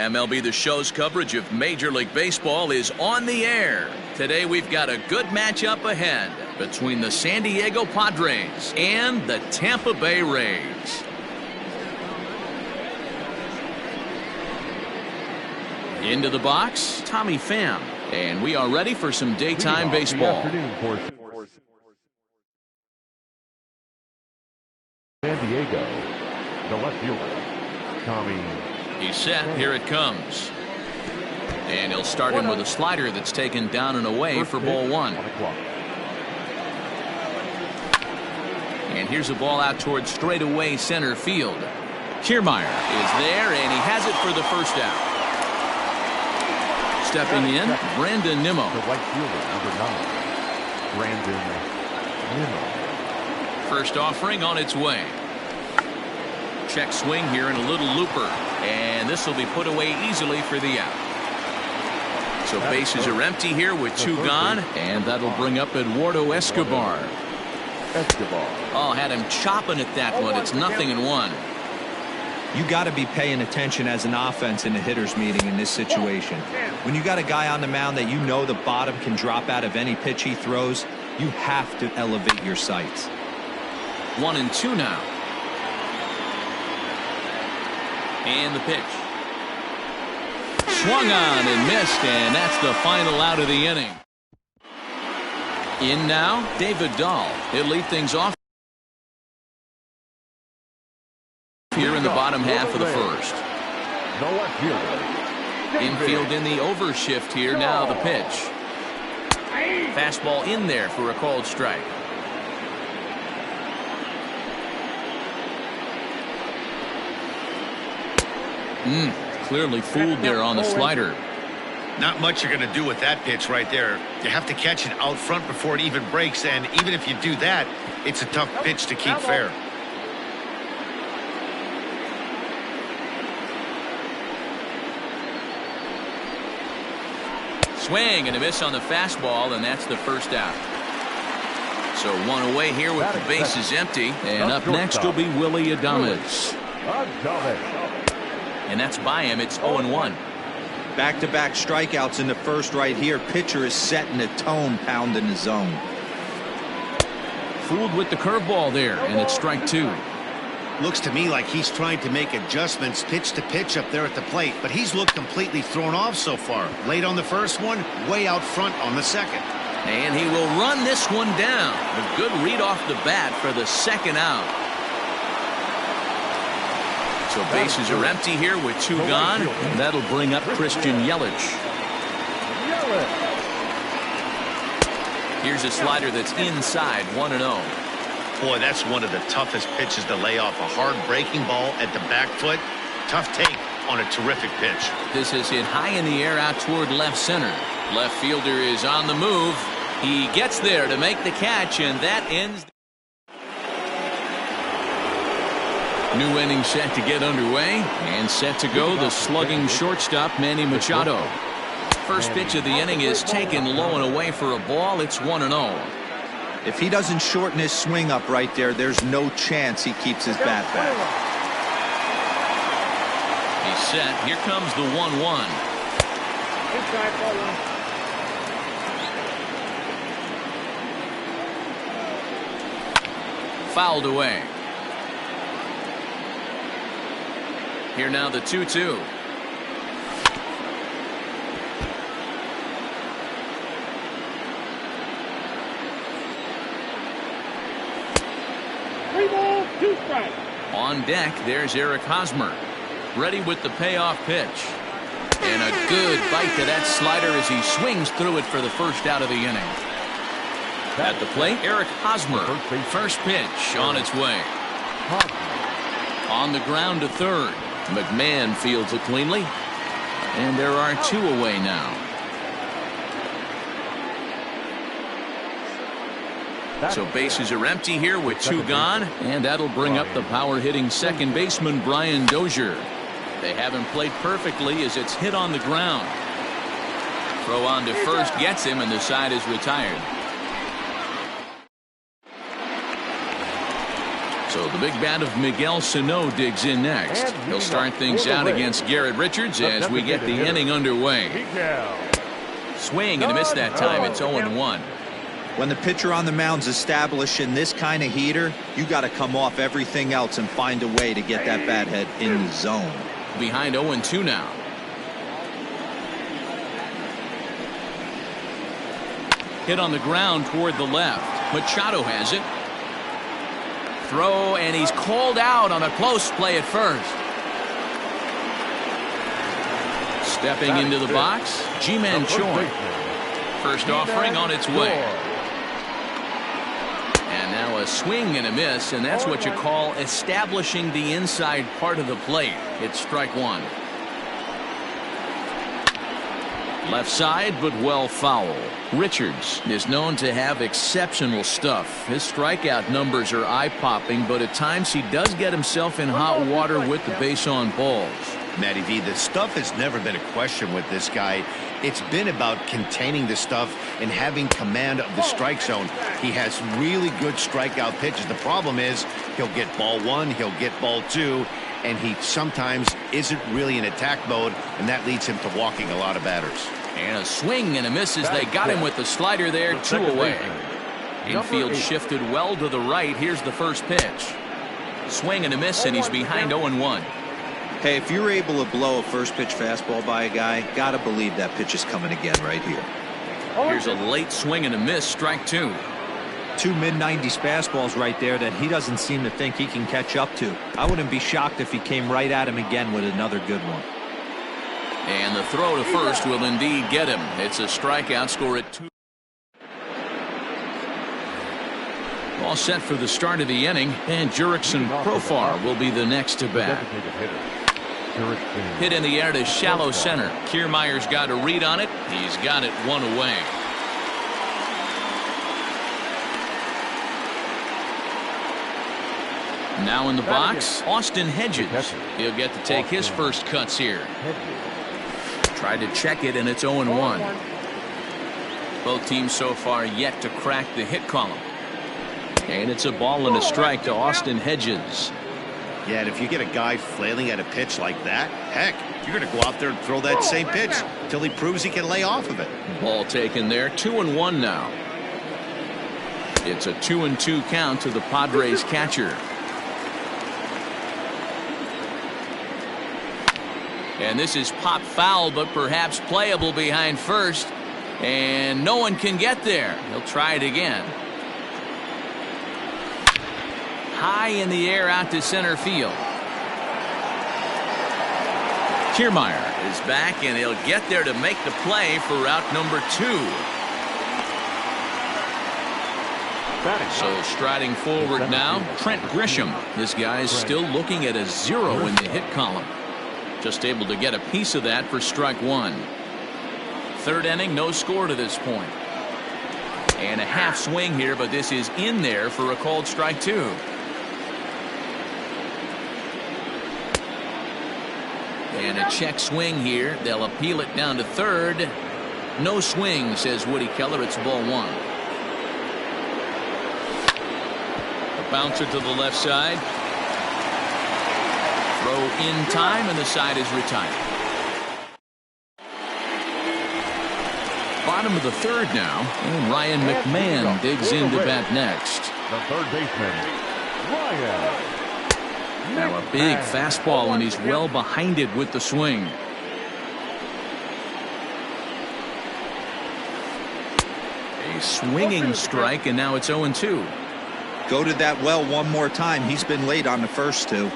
MLB The Show's coverage of Major League Baseball is on the air. Today we've got a good matchup ahead between the San Diego Padres and the Tampa Bay Rays. Into the box, Tommy Pham, and we are ready for some daytime baseball. San Diego, the left fielder, Tommy. He's set. Here it comes. And he'll start him with a slider that's taken down and away for ball one. And here's a ball out towards straightaway center field. Kiermaier is there, and he has it for the first out. Stepping in, Brandon Nimmo. The right fielder, number 9, Brandon Nimmo. First offering on its way. Check swing here and a little looper. And this will be put away easily for the out. So bases are empty here with 2 gone. And that'll bring up Eduardo Escobar. Oh, had him chopping at that one. It's 0-1. You got to be paying attention as an offense in the hitter's meeting in this situation. When you got a guy on the mound that you know the bottom can drop out of any pitch he throws, you have to elevate your sights. 1-2 now. And the pitch. Swung on and missed, and that's the final out of the inning. In now, David Dahl. He'll lead things off here in the bottom half of the first. Infield in the overshift here. Now the pitch. Fastball in there for a called strike. Clearly fooled there on the slider. Not much you're going to do with that pitch right there. You have to catch it out front before it even breaks, and even if you do that, it's a tough pitch to keep fair. Swing and a miss on the fastball, and that's the first out. So 1 away here with the bases empty. And up next will be Willy Adames. And that's by him. It's 0-1. Back-to-back strikeouts in the first right here. Pitcher is setting the tone, pounding the zone. Fooled with the curveball there, and it's strike 2. Looks to me like he's trying to make adjustments pitch to pitch up there at the plate, but he's looked completely thrown off so far. Late on the first one, way out front on the second. And he will run this one down. A good read off the bat for the second out. So bases are empty here with 2 gone. And that'll bring up Christian Yelich. Here's a slider that's inside, 1-0. Boy, that's one of the toughest pitches to lay off. A hard breaking ball at the back foot. Tough take on a terrific pitch. This is hit high in the air out toward left center. Left fielder is on the move. He gets there to make the catch, and that ends. New inning set to get underway, and set to go the slugging shortstop Manny Machado. First pitch of the inning is taken low and away for a ball. It's 1-0. If he doesn't shorten his swing up right there, there's no chance he keeps his bat back. He's set. Here comes the 1-1. Fouled away. Here now the 2-2. On deck, there's Eric Hosmer. Ready with the payoff pitch. And a good bite to that slider as he swings through it for the first out of the inning. At the plate, Eric Hosmer. First pitch on its way. On the ground to third. McMahon fields it cleanly. And there are 2 away now. So bases are empty here with 2 gone, and that'll bring up the power-hitting second baseman Brian Dozier. They haven't played perfectly as it's hit on the ground. Throw on to first gets him, and the side is retired. So the big bat of Miguel Sano digs in next. He'll start things out against Garrett Richards as we get the inning underway. Swing and a miss that time. It's 0-1. When the pitcher on the mound's establishing this kind of heater, you got to come off everything else and find a way to get that bat head in the zone. Behind 0-2 now. Hit on the ground toward the left. Machado has it. Throw, and he's called out on a close play at first. Stepping into the box, G-Man Choi. First offering on its way. And now a swing and a miss, and that's what you call establishing the inside part of the plate. It's strike one. Left side, but well foul. Richards is known to have exceptional stuff. His strikeout numbers are eye-popping, but at times he does get himself in hot water with the base on balls. Matty V, the stuff has never been a question with this guy. It's been about containing the stuff and having command of the strike zone. He has really good strikeout pitches. The problem is he'll get ball one, he'll get ball two, and he sometimes isn't really in attack mode, and that leads him to walking a lot of batters. And a swing and a miss as they got him with the slider there, 2 away. Infield shifted well to the right. Here's the first pitch. Swing and a miss, and he's behind 0-1. Hey, if you're able to blow a first pitch fastball by a guy, gotta believe that pitch is coming again right here. Here's a late swing and a miss, strike two. Two mid-90s fastballs right there that he doesn't seem to think he can catch up to. I wouldn't be shocked if he came right at him again with another good one. And the throw to first will indeed get him. It's a strikeout, score at 2. All set for the start of the inning, and Jurickson Profar will be the next to bat. Hit in the air to shallow center. Kiermaier's got a read on it. He's got it 1 away. Now in the box, Austin Hedges. He'll get to take his first cuts here. Tried to check it, and it's 0-1. Both teams so far yet to crack the hit column. And it's a ball and a strike to Austin Hedges. Yeah, and if you get a guy flailing at a pitch like that, heck, you're going to go out there and throw that same pitch until he proves he can lay off of it. Ball taken there, 2-1 now. It's a 2-2 count to the Padres catcher. And this is pop foul, but perhaps playable behind first. And no one can get there. He'll try it again. High in the air out to center field. Kiermaier is back, and he'll get there to make the play for route number 2. So striding forward now, Trent Grisham. This guy's still looking at a 0 in the hit column. Just able to get a piece of that for strike 1. Third inning, no score to this point. And a half swing here, but this is in there for a called strike 2. And a check swing here. They'll appeal it down to third. No swing, says Woody Keller. It's ball 1. A bouncer to the left side. Throw in time, and the side is retired. Bottom of the third now, and Ryan McMahon digs in to bat next. The third baseman, Ryan. Now a big fastball, and he's well behind it with the swing. A swinging strike, and now it's 0-2. Go to that well one more time. He's been late on the first 2.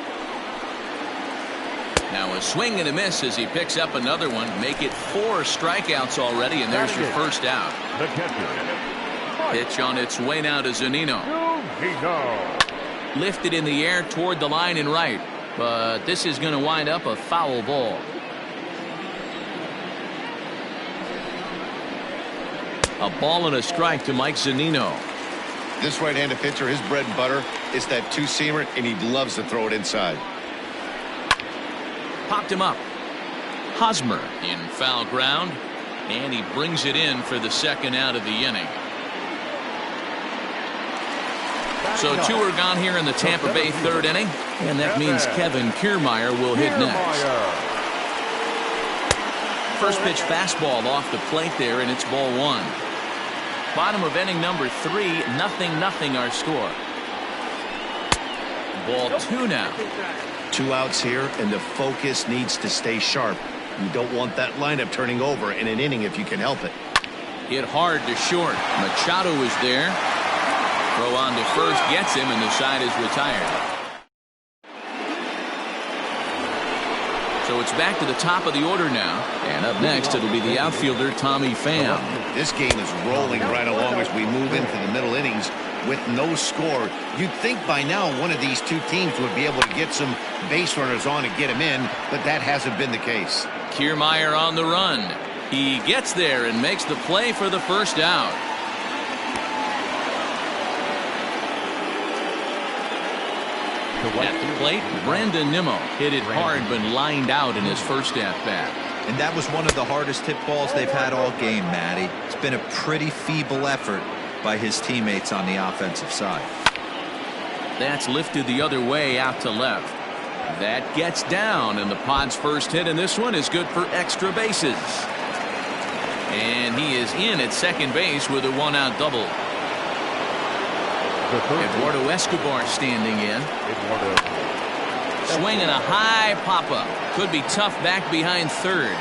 Now a swing and a miss as he picks up another one. Make it 4 strikeouts already, and there's your first out. The catcher. Pitch on its way now to Zunino. Lifted in the air toward the line and right, but this is going to wind up a foul ball. A ball and a strike to Mike Zunino. This right-handed pitcher, his bread and butter is that two-seamer, and he loves to throw it inside. Popped him up. Hosmer in foul ground, and he brings it in for the second out of the inning. So 2 are gone here in the Tampa Bay 3rd inning, and that means Kevin Kiermaier will hit next. First pitch fastball off the plate there, and it's ball 1. Bottom of inning number 3, 0-0 our score. Ball 2 now. 2 outs here, and the focus needs to stay sharp. You don't want that lineup turning over in an inning if you can help it. Hit hard to short. Machado is there. Throw on to first, gets him, and the side is retired. So it's back to the top of the order now. And up next, it'll be the outfielder, Tommy Pham. This game is rolling right along as we move into the middle innings with no score. You'd think by now one of these 2 teams would be able to get some base runners on and get them in, but that hasn't been the case. Kiermaier on the run. He gets there and makes the play for the first out. At the plate, Brandon Nimmo hit it hard but lined out in his first at-bat. And that was one of the hardest hit balls they've had all game, Matty. It's been a pretty feeble effort by his teammates on the offensive side. That's lifted the other way out to left. That gets down, and the Pod's first hit in this one is good for extra bases. And he is in at second base with a 1-out double. Eduardo Escobar standing in. Swinging a high pop-up. Could be tough back behind third.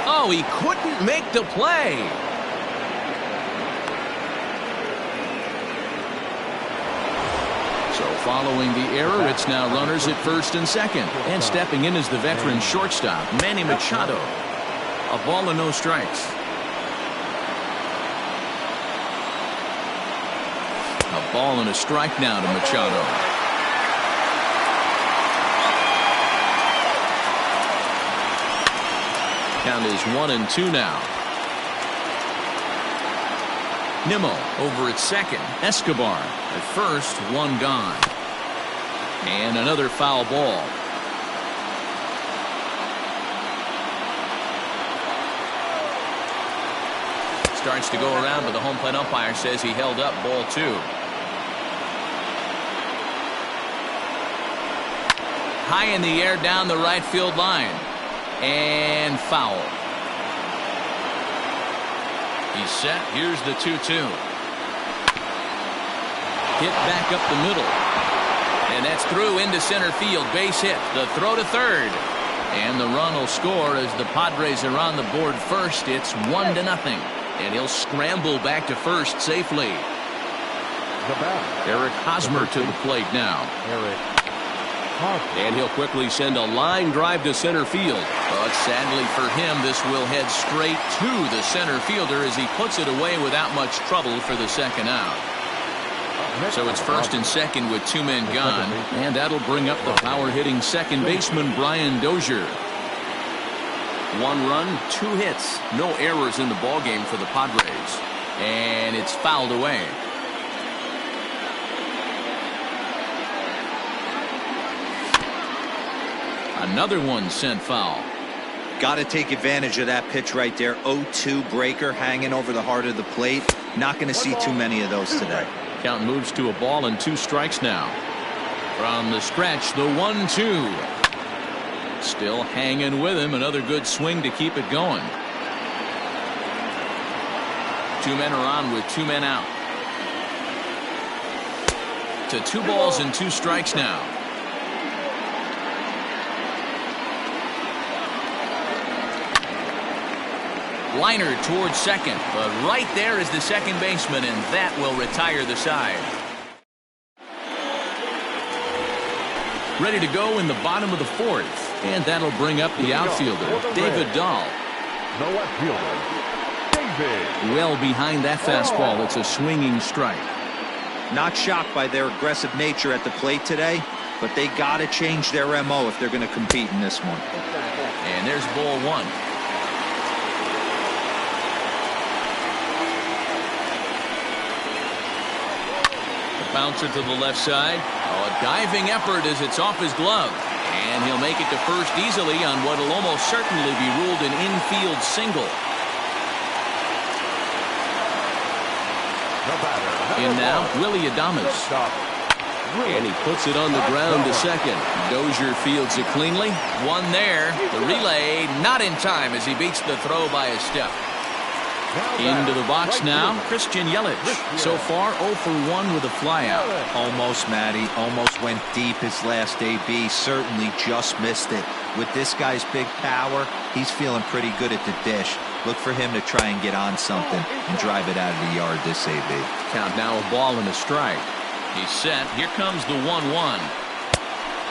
Oh, he couldn't make the play. So following the error, it's now runners at first and second. And stepping in is the veteran shortstop, Manny Machado. A ball and no strikes. A ball and a strike now to Machado. Count is 1-2 now. Nimmo over at second. Escobar at first, 1 gone. And another foul ball. Starts to go around, but the home plate umpire says he held up, ball 2. High in the air down the right field line. And foul. He's set. Here's the 2-2. Hit back up the middle. And that's through into center field. Base hit. The throw to third. And the run will score as the Padres are on the board first. It's 1-0. And he'll scramble back to first safely. Eric Hosmer to the plate now. And he'll quickly send a line drive to center field. But sadly for him, this will head straight to the center fielder as he puts it away without much trouble for the second out. So it's first and second with 2 men gone. And that'll bring up the power-hitting second baseman, Brian Dozier. 1 run, 2 hits. No errors in the ballgame for the Padres. And it's fouled away. Another one sent foul. Got to take advantage of that pitch right there. 0-2 breaker hanging over the heart of the plate. Not going to see too many of those today. Count moves to a ball and 2 strikes now. From the stretch, the 1-2. Still hanging with him. Another good swing to keep it going. 2 men are on with 2 men out. To 2 balls and 2 strikes now. Liner towards second, but right there is the second baseman, and that will retire the side. Ready to go in the bottom of the 4th, and that'll bring up the outfielder, David Dahl. The left fielder, David. Well behind that fastball, it's a swinging strike. Not shocked by their aggressive nature at the plate today, but they got to change their MO if they're going to compete in this one. And there's ball 1. Bouncer to the left side. Oh, a diving effort as it's off his glove. And he'll make it to first easily on what will almost certainly be ruled an infield single. In now, Willie Adames. And he puts it on the ground to second. Dozier fields it cleanly. One there. The relay not in time as he beats the throw by a step. Into the box now, Christian Yelich. So far, 0 for 1 with a flyout. Almost, Matty. Almost went deep his last AB. Certainly just missed it. With this guy's big power, he's feeling pretty good at the dish. Look for him to try and get on something and drive it out of the yard this AB. Count now a ball and a strike. He's set. Here comes the 1-1.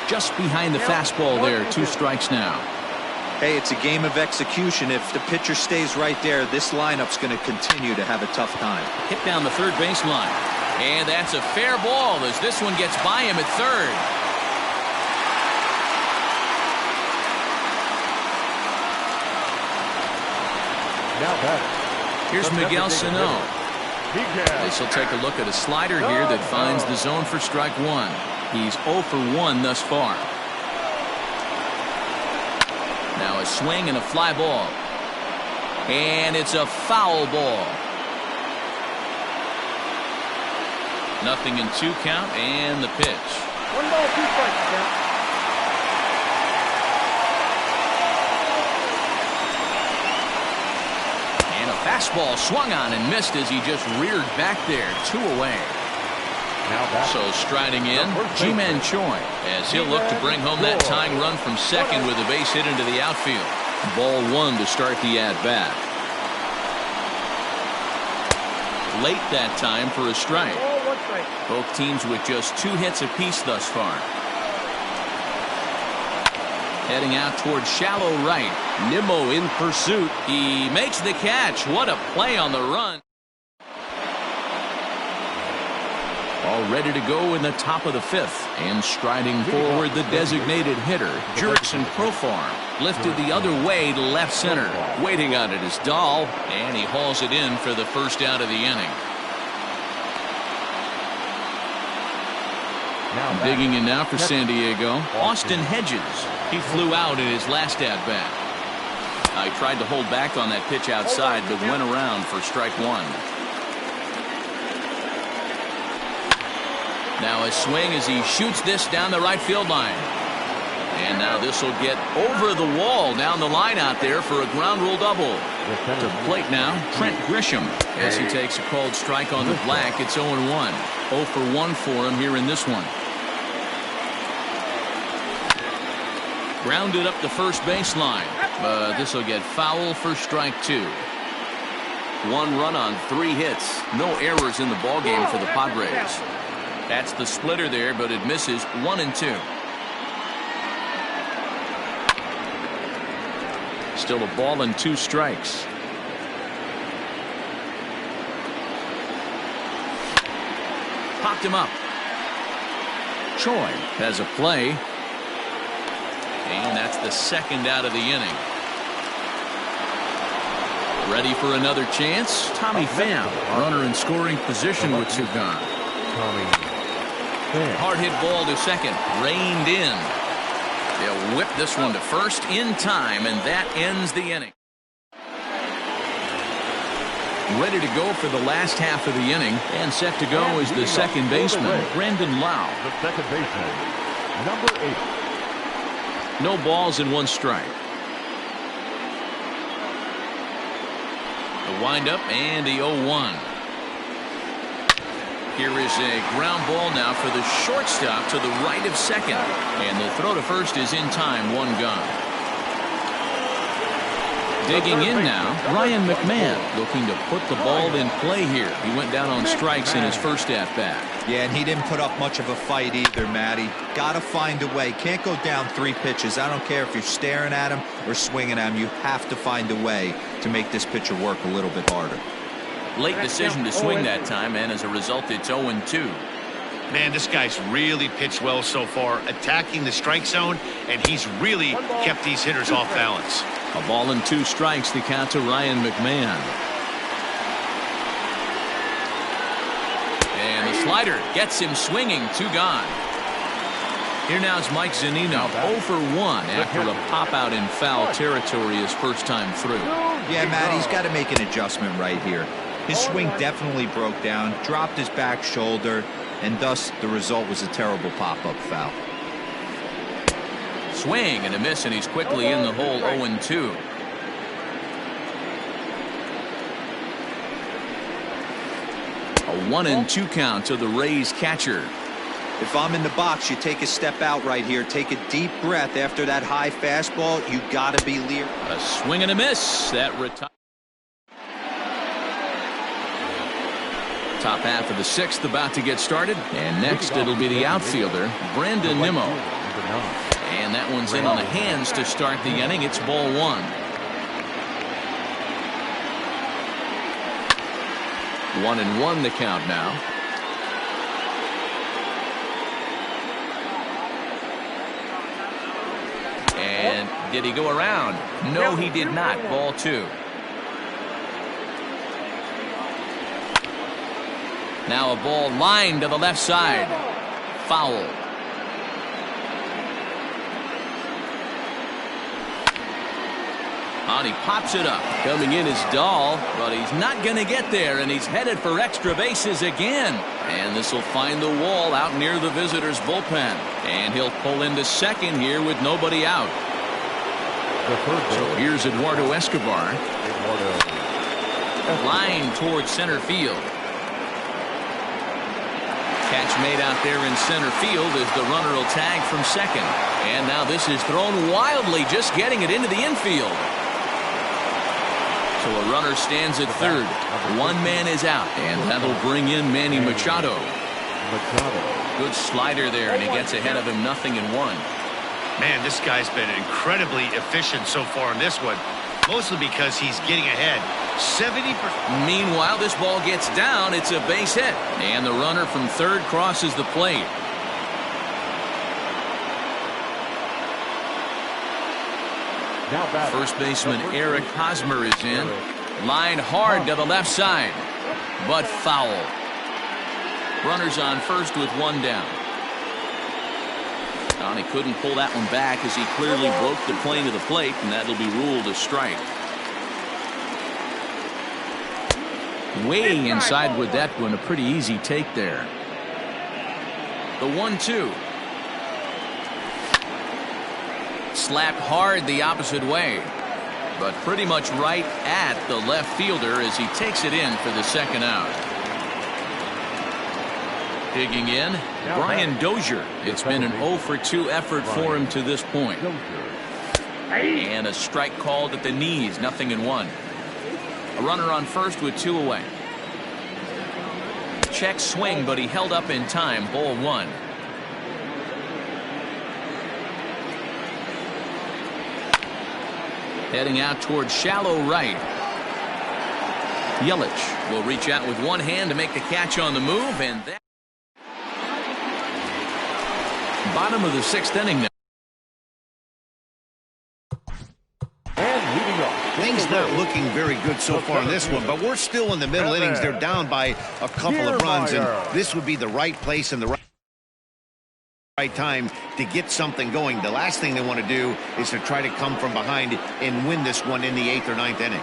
Just behind the fastball there. 2 strikes now. Hey, it's a game of execution. If the pitcher stays right there, this lineup's going to continue to have a tough time. Hit down the third baseline. And that's a fair ball as this one gets by him at third. Now batting. Here's Miguel Sano. This will take a look at a slider here that finds the zone for strike 1. He's 0 for 1 thus far. Now a swing and a fly ball. And it's a foul ball. Nothing in 2 count and the pitch. 1 ball, 2 strikes, count. And a fastball swung on and missed as he just reared back there. 2 away. So striding in, Ji-Man Choi, as he'll look to bring home that tying run from second with a base hit into the outfield. Ball 1 to start the at-bat. Late that time for a strike. Both teams with just 2 hits apiece thus far. Heading out towards shallow right. Nimmo in pursuit. He makes the catch. What a play on the run. All ready to go in the top of the 5th. And striding forward, the designated hitter, Jurickson Profar, lifted the other way to left center. Waiting on it is Dahl, and he hauls it in for the first out of the inning. Digging in now for San Diego, Austin Hedges. He flew out in his last at-bat. He tried to hold back on that pitch outside, but went around for strike 1. Now a swing as he shoots this down the right field line. And now this will get over the wall down the line out there for a ground rule double. To plate now, Trent Grisham. As he takes a called strike on the black, it's 0-1. 0 for 1 for him here in this one. Grounded up the first baseline, but this will get foul for strike 2. 1 run on 3 hits. No errors in the ballgame for the Padres. That's the splitter there, but it misses. 1-2. Still a ball and 2 strikes. Popped him up. Choi has a play. And that's the second out of the inning. Ready for another chance. Tommy Pham, runner in scoring position with 2 gone. Hard hit ball to second. Reined in. They'll whip this one to first in time, and that ends the inning. Ready to go for the last half of the inning, and set to go is the second baseman, Brandon Lau. The second baseman, number 8. No balls and 1 strike. The windup and the 0-1. Here is a ground ball now for the shortstop to the right of second. And the throw to first is in time. 1 gone. Digging in now, Ryan McMahon looking to put the ball in play here. He went down on strikes in his first at-bat. Yeah, and he didn't put up much of a fight either, Matty. Got to find a way. Can't go down 3 pitches. I don't care if you're staring at him or swinging at him. You have to find a way to make this pitcher work a little bit harder. Late decision to swing that time, and as a result, it's 0-2. Man, this guy's really pitched well so far, attacking the strike zone, and he's really kept these hitters off balance. A ball and 2 strikes to count to Ryan McMahon. And the slider gets him swinging. 2 gone. Here now is Mike Zunino, 0 for 1 after a pop-out in foul territory his first time through. Yeah, Matt, he's got to make an adjustment right here. His swing definitely broke down, dropped his back shoulder. and thus the result was a terrible pop-up foul. Swing and a miss, and he's quickly in the hole. 0-2. A 1-2 count to the Rays catcher. If I'm in the box, you take a step out right here. Take a deep breath after that high fastball. You got to be leery. A swing and a miss. That retires. Top half of the sixth about to get started. And next it'll be the outfielder, Brandon Nimmo. And that one's in on the hands to start the inning. It's ball one. 1-1 the count now. And did he go around? No, he did not. Ball two. Now a ball lined to the left side. Foul. And he pops it up. Coming in is Dahl, but he's not going to get there, and he's headed for extra bases again. And this will find the wall out near the visitors' bullpen. And he'll pull into second here with nobody out. So here's Eduardo Escobar. Line towards center field. Catch made out there in center field as the runner will tag from second. And now this is thrown wildly, just getting it into the infield. So a runner stands at third. One man is out, and that'll bring in Manny Machado. Good slider there, and he gets ahead of him. 0-1. Man, this guy's been incredibly efficient so far in this one, mostly because he's getting ahead. 70%. Meanwhile, this ball gets down. It's a base hit, and the runner from third crosses the plate. First baseman Eric Hosmer is in. Line hard to the left side, but foul. Runners on first with one down. He couldn't pull that one back as he clearly broke the plane of the plate, and that'll be ruled a strike. Way inside with that one. A pretty easy take there. The 1-2. Slapped hard the opposite way, but pretty much right at the left fielder as he takes it in for the second out. Digging in, Brian Dozier. It's been an 0-for-2 effort for him to this point. And a strike called at the knees. 0-1. A runner on first with two away. Check swing, but he held up in time. Ball one. Heading out towards shallow right. Yelich will reach out with one hand to make the catch on the move, and that bottom of the sixth inning now. Things not looking very good so far in this one, but we're still in the middle innings. They're down by a couple of runs, and this would be the right place and the right time to get something going. The last thing they want to do is to try to come from behind and win this one in the 8th or 9th inning.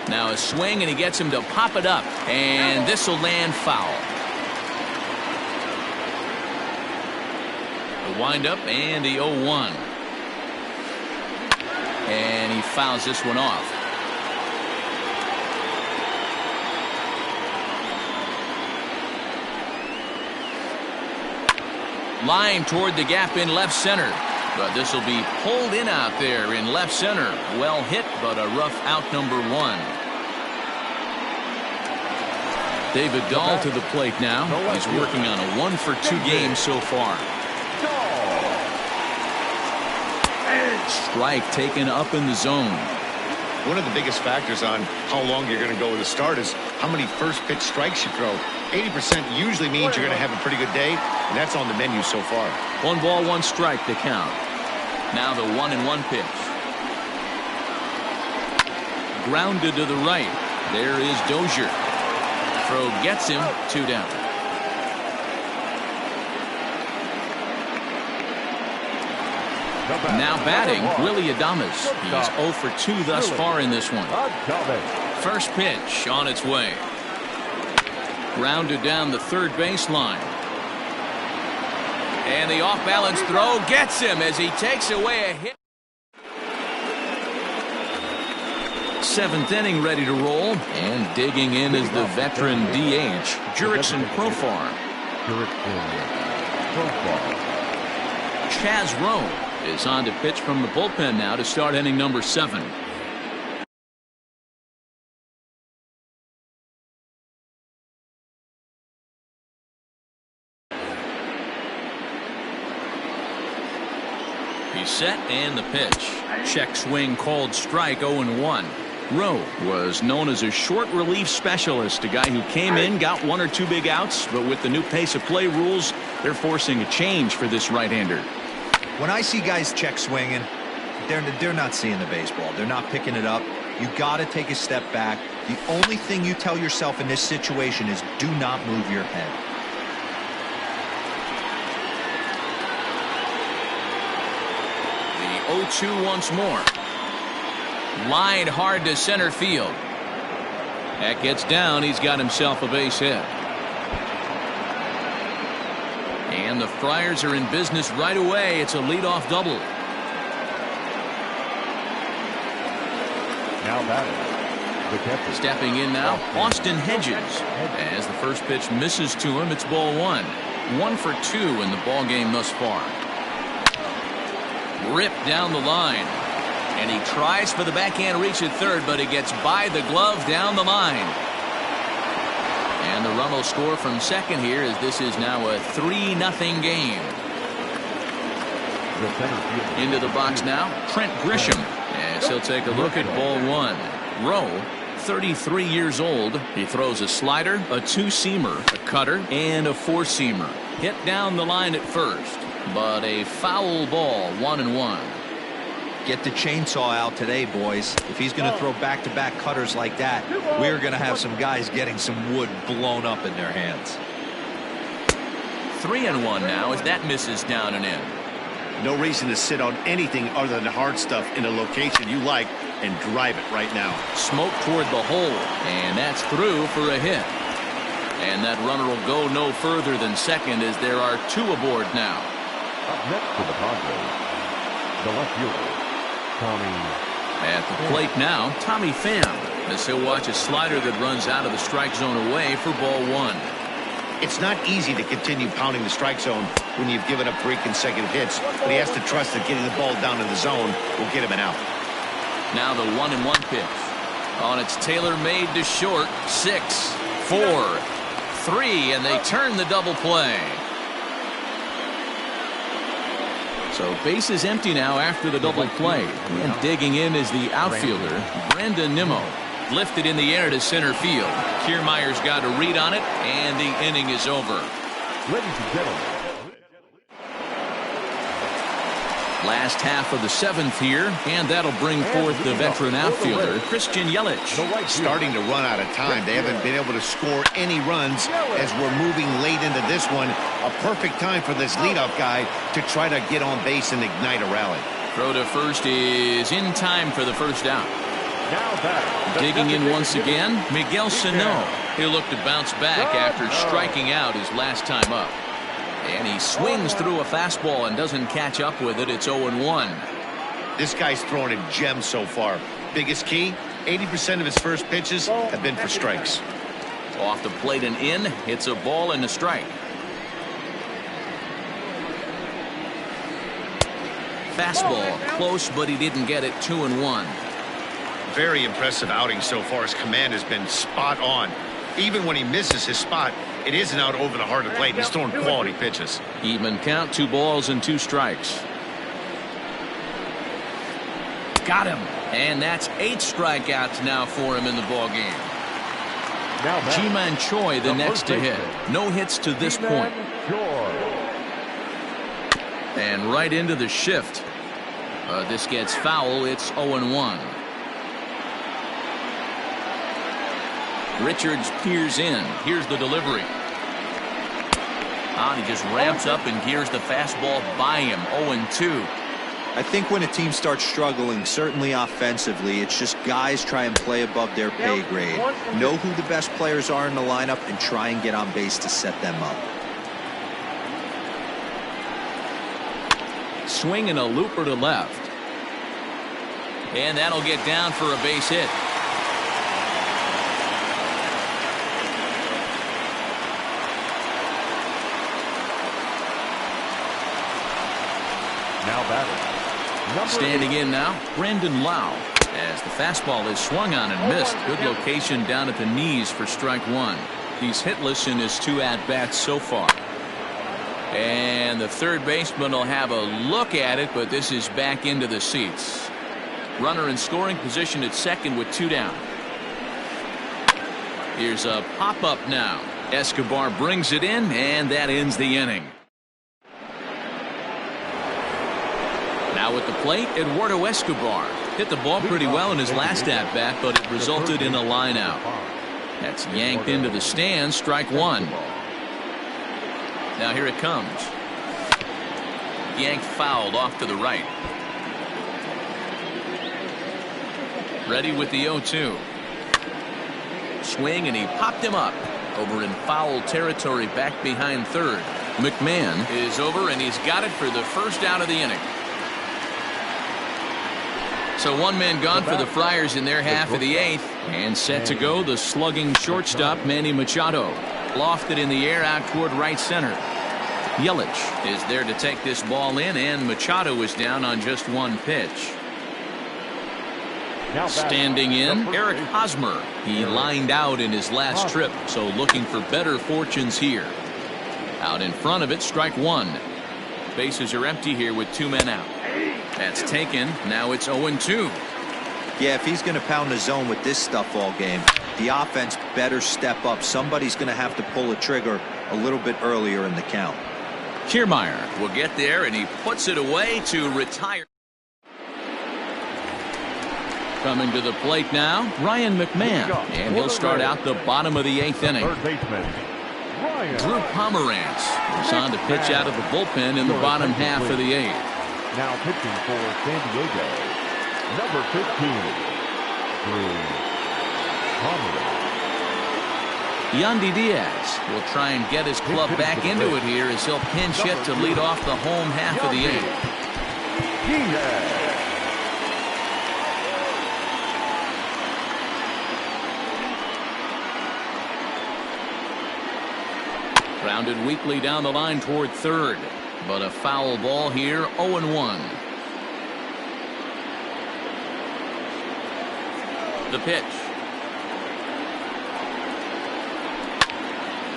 Now a swing, and he gets him to pop it up, and this will land foul. The windup and the 0-1. And he fouls this one off. Line toward the gap in left center. But this will be pulled in out there in left center. Well hit, but a rough out. Number one. David Dahl to the plate now. He's working on a 1-for-2 game so far. Strike taken up in the zone. One of the biggest factors on how long you're going to go with a start is how many first pitch strikes you throw. 80% usually means you're going to have a pretty good day, and that's on the menu so far. 1 ball, 1 strike to count. Now the 1-1 pitch. Grounded to the right. There is Dozier. Throw gets him. 2 down. Now batting, Willie Adames. He's 0-for-2 thus far in this one. First pitch on its way. Grounded down the third baseline. And the off-balance throw gets him as he takes away a hit. Seventh inning ready to roll. And digging in is the veteran DH, Jurickson Profar. Chaz Rowe is on to pitch from the bullpen now to start inning number 7. He's set and the pitch. Check swing called strike 0-1. Rowe was known as a short relief specialist, a guy who came in, got 1 or 2 big outs, but with the new pace of play rules, they're forcing a change for this right-hander. When I see guys check swinging, they're not seeing the baseball. They're not picking it up. You got to take a step back. The only thing you tell yourself in this situation is do not move your head. The 0-2 once more. Line hard to center field. That gets down. He's got himself a base hit. And the Friars are in business right away. It's a leadoff double. Now batting, the catcher. Stepping in now, Austin Hedges. As the first pitch misses to him, it's ball 1. 1 for 2 in the ball game thus far. Ripped down the line. And he tries for the backhand reach at third, but it gets by the glove down the line. And the run will score from second here, as this is now a 3-0 game. Into the box now, Trent Grisham. As he'll take a look at ball 1. Rowe, 33 years old. He throws a slider, a 2-seamer, a cutter, and a 4-seamer. Hit down the line at first, but a foul ball, 1-1. Get the chainsaw out today, boys. If he's going to throw back-to-back cutters like that, we're going to have some guys getting some wood blown up in their hands. 3-1 now as that misses down and in. No reason to sit on anything other than hard stuff in a location you like and drive it right now. Smoke toward the hole, and that's through for a hit. And that runner will go no further than second, as there are 2 aboard now. Up next to the Padres, the left fielder, Tommy. At the plate now, Tommy Pham, as he'll watch a slider that runs out of the strike zone away for ball 1. It's not easy to continue pounding the strike zone when you've given up 3 consecutive hits, but he has to trust that getting the ball down in the zone will get him an out. Now the 1-1 pitch. On its tailor-made to short. 6, 4, 3, and they turn the double play. So base is empty now after the double play. And digging in is the outfielder, Brandon Nimmo. Lifted in the air to center field. Kiermaier's got a read on it, and the inning is over. Ladies and gentlemen. Last half of the 7th here, and that'll bring forth the veteran outfielder, Christian Yelich. Starting to run out of time. They haven't been able to score any runs as we're moving late into this one. A perfect time for this leadoff guy to try to get on base and ignite a rally. Throw to first is in time for the first out. Digging in once again, Miguel Sano. He'll look to bounce back after striking out his last time up. And he swings through a fastball and doesn't catch up with it. It's 0-1. This guy's throwing a gem so far. Biggest key, 80% of his first pitches have been for strikes. Off the plate and in, hits a ball and a strike. Fastball, close, but he didn't get it. 2-1. Very impressive outing so far. His command has been spot on. Even when he misses his spot, it isn't out over the heart of the plate. He's throwing quality pitches. Even count, 2 balls and 2 strikes. Got him. And that's 8 strikeouts now for him in the ball game. Ji-Man Choi the next to hit. No hits to this point. And right into the shift. This gets foul. It's 0-1. Richards peers in. Here's the delivery. He just ramps up and gears the fastball by him. 0-2. I think when a team starts struggling, certainly offensively, it's just guys try and play above their pay grade. Know who the best players are in the lineup and try and get on base to set them up. Swing and a looper to left. And that'll get down for a base hit. Now batting. Standing in now, Brandon Lau, as the fastball is swung on and missed. Good location down at the knees for strike one. He's hitless in his 2 at-bats so far. And the third baseman will have a look at it, but this is back into the seats. Runner in scoring position at second with 2 down. Here's a pop-up now. Escobar brings it in, and that ends the inning. Now at the plate, Eduardo Escobar hit the ball pretty well in his last at-bat, but it resulted in a line out. That's yanked into the stands, strike one. Now here it comes. Yanked fouled off to the right. Ready with the 0-2. Swing, and he popped him up. Over in foul territory back behind third. McMahon is over, and he's got it for the first out of the inning. So 1 man gone for the Friars in their half of the 8th. And set to go the slugging shortstop Manny Machado. Lofted in the air out toward right center. Yelich is there to take this ball in, and Machado is down on just 1 pitch. Standing in, Eric Hosmer. He lined out in his last trip, so looking for better fortunes here. Out in front of it, strike one. Bases are empty here with 2 men out. That's taken. Now it's 0-2. Yeah, if he's going to pound the zone with this stuff all game, the offense better step up. Somebody's going to have to pull a trigger a little bit earlier in the count. Kiermaier will get there, and he puts it away to retire. Coming to the plate now, Ryan McMahon, and he'll start out the bottom of the 8th inning. Third baseman, Ryan. Drew Pomerantz is on to pitch out of the bullpen in the bottom half of the 8th. Now pitching for San Diego, number 15, Drew Pomerantz. Yandy Diaz will try and get his club back into it here as he'll pinch hit to lead off the home half of the 8th. Diaz. Grounded weakly down the line toward third, but a foul ball here. 0-1. The pitch.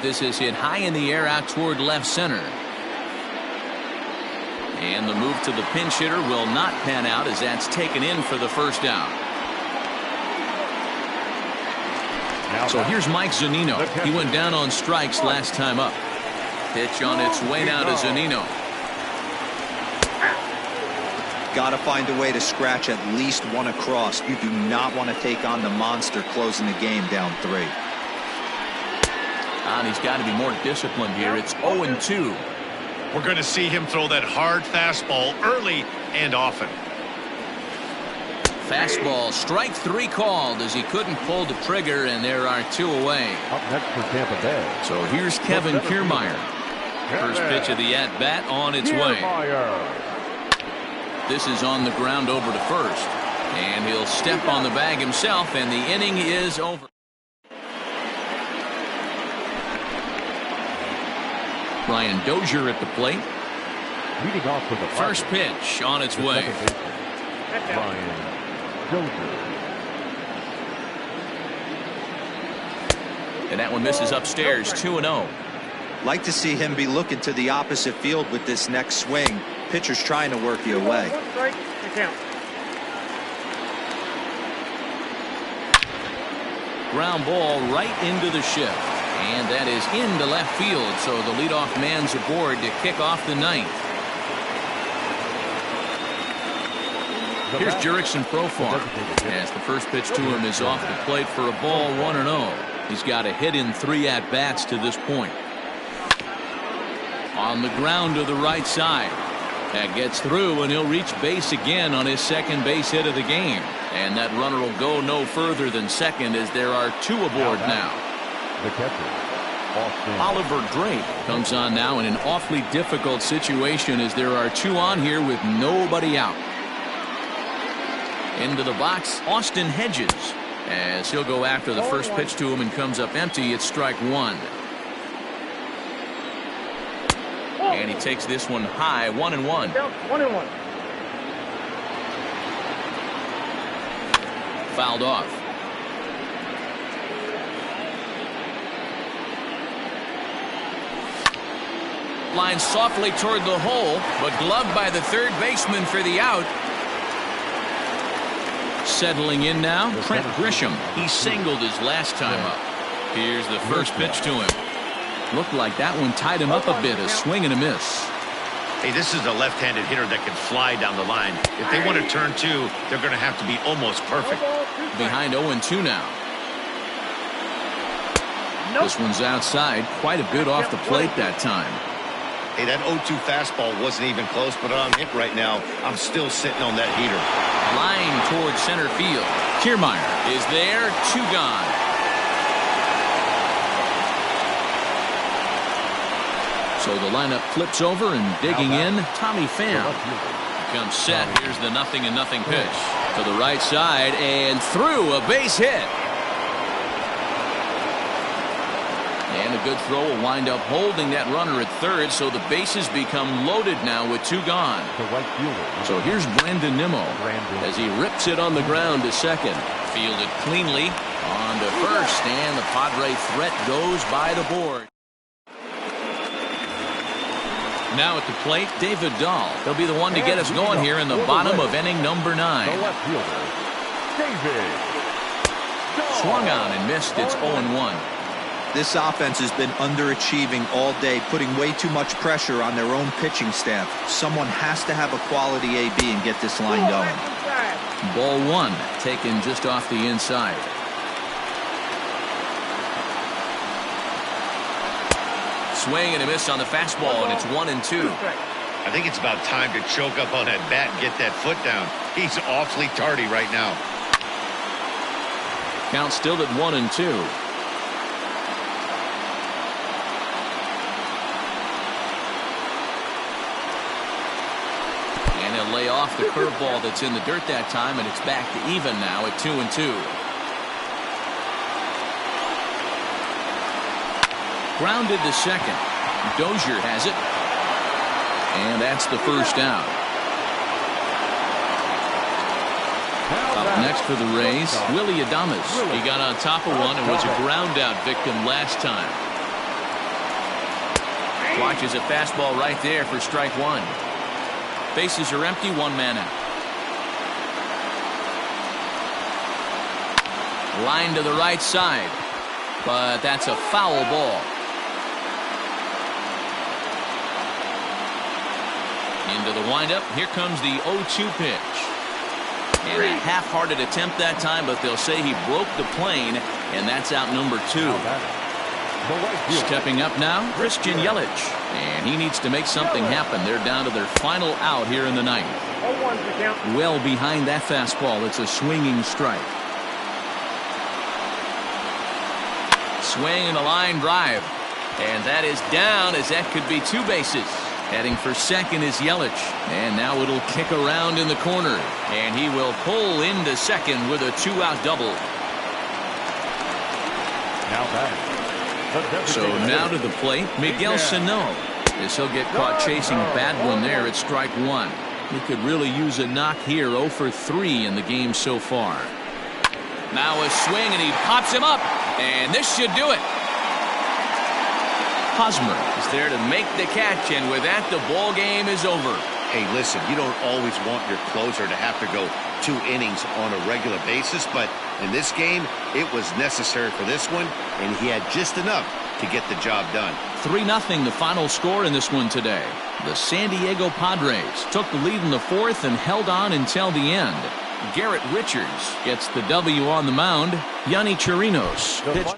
This is hit high in the air out toward left center. And the move to the pinch hitter will not pan out as that's taken in for the first out. So here's Mike Zunino. He went down on strikes last time up. Pitch on its way now to Zunino. Got to find a way to scratch at least one across. You do not want to take on the monster closing the game down 3. And he's got to be more disciplined here. It's 0-2. We're going to see him throw that hard fastball early and often. Fastball, strike 3 called as he couldn't pull the trigger, and there are 2 away. Up next for Tampa Bay. So here's Kevin Kiermaier. First pitch of the at-bat on its way. This is on the ground over to first. And he'll step on the bag himself, and the inning is over. Brian Dozier at the plate. Leading off with the First pitch on its way. Brian Dozier. And that one misses upstairs. 2-0. Like to see him be looking to the opposite field with this next swing. Pitcher's trying to work you away. Ground ball right into the shift. And that is into left field, so the leadoff man's aboard to kick off the 9th. Here's Jurickson Profar, as the first pitch to him is off the plate for a ball. 1-0. He's got a hit in 3 at-bats to this point. On the ground to the right side. That gets through, and he'll reach base again on his second base hit of the game. And that runner will go no further than second as there are two aboard now. The catcher, Austin. Oliver Drake comes on now in an awfully difficult situation as there are two on here with nobody out. Into the box, Austin Hedges, as he'll go after the first pitch to him and comes up empty. It's strike one. And he takes this one high, 1-1. 1-1. Fouled off. Line softly toward the hole, but gloved by the third baseman for the out. Settling in now, Trent Grisham. He singled his last time up. Here's the first pitch to him. Looked like that one tied him up a bit, a swing and a miss. Hey, this is a left-handed hitter that can fly down the line. If they want to turn two, they're going to have to be almost perfect. Behind 0-2 now. This one's outside, quite a bit off the plate that time. Hey, that 0-2 fastball wasn't even close, but on hit right now, I'm still sitting on that heater. Line towards center field. Kiermaier is there, two gone. So the lineup flips over, and digging in, Tommy Pham. Comes set. Here's the 0-0 pitch. To the right side and through, a base hit. And a good throw will wind up holding that runner at third, so the bases become loaded now with two gone. So here's Brandon Nimmo as he rips it on the ground to second. Fielded cleanly on to first, and the Padre threat goes by the board. Now at the plate, David Dahl. He'll be the one to get us going here in the bottom of inning number 9. The left fielder, David Dahl. Swung on and missed. It's 0-1. This offense has been underachieving all day, putting way too much pressure on their own pitching staff. Someone has to have a quality AB and get this line going. Ball one, taken just off the inside. Swing and a miss on the fastball, and it's 1-2. I think it's about time to choke up on that bat and get that foot down. He's awfully tardy right now. Count still at 1-2. And he'll lay off the curveball that's in the dirt that time, and it's back to even now at 2-2. Grounded to second. Dozier has it. And that's the first out. Up next for the Rays, Willie Adames. He got on top of one and was a ground out victim last time. Watches a fastball right there for strike one. Bases are empty, one man out. Line to the right side, but that's a foul ball. Into the windup. Here comes the 0-2 pitch. And a half-hearted attempt that time, but they'll say he broke the plane, and that's out number 2. Stepping up now, Christian Yelich. And he needs to make something happen. They're down to their final out here in the ninth. Well behind that fastball. It's a swinging strike. Swing and a line drive. And that is down, as that could be two bases. Heading for second is Yelich, and now it'll kick around in the corner, and he will pull into second with a 2-out double. So now to the plate, Miguel Sano, as he'll get caught chasing a bad one there at strike one. He could really use a knock here. 0 for 3 in the game so far. Now a swing, and he pops him up, and this should do it. Hosmer is there to make the catch, and with that, the ball game is over. Hey, listen, you don't always want your closer to have to go 2 innings on a regular basis, but in this game, it was necessary for this one, and he had just enough to get the job done. 3-0 the final score in this one today. The San Diego Padres took the lead in the 4th and held on until the end. Garrett Richards gets the W on the mound. Yanni Chirinos pitched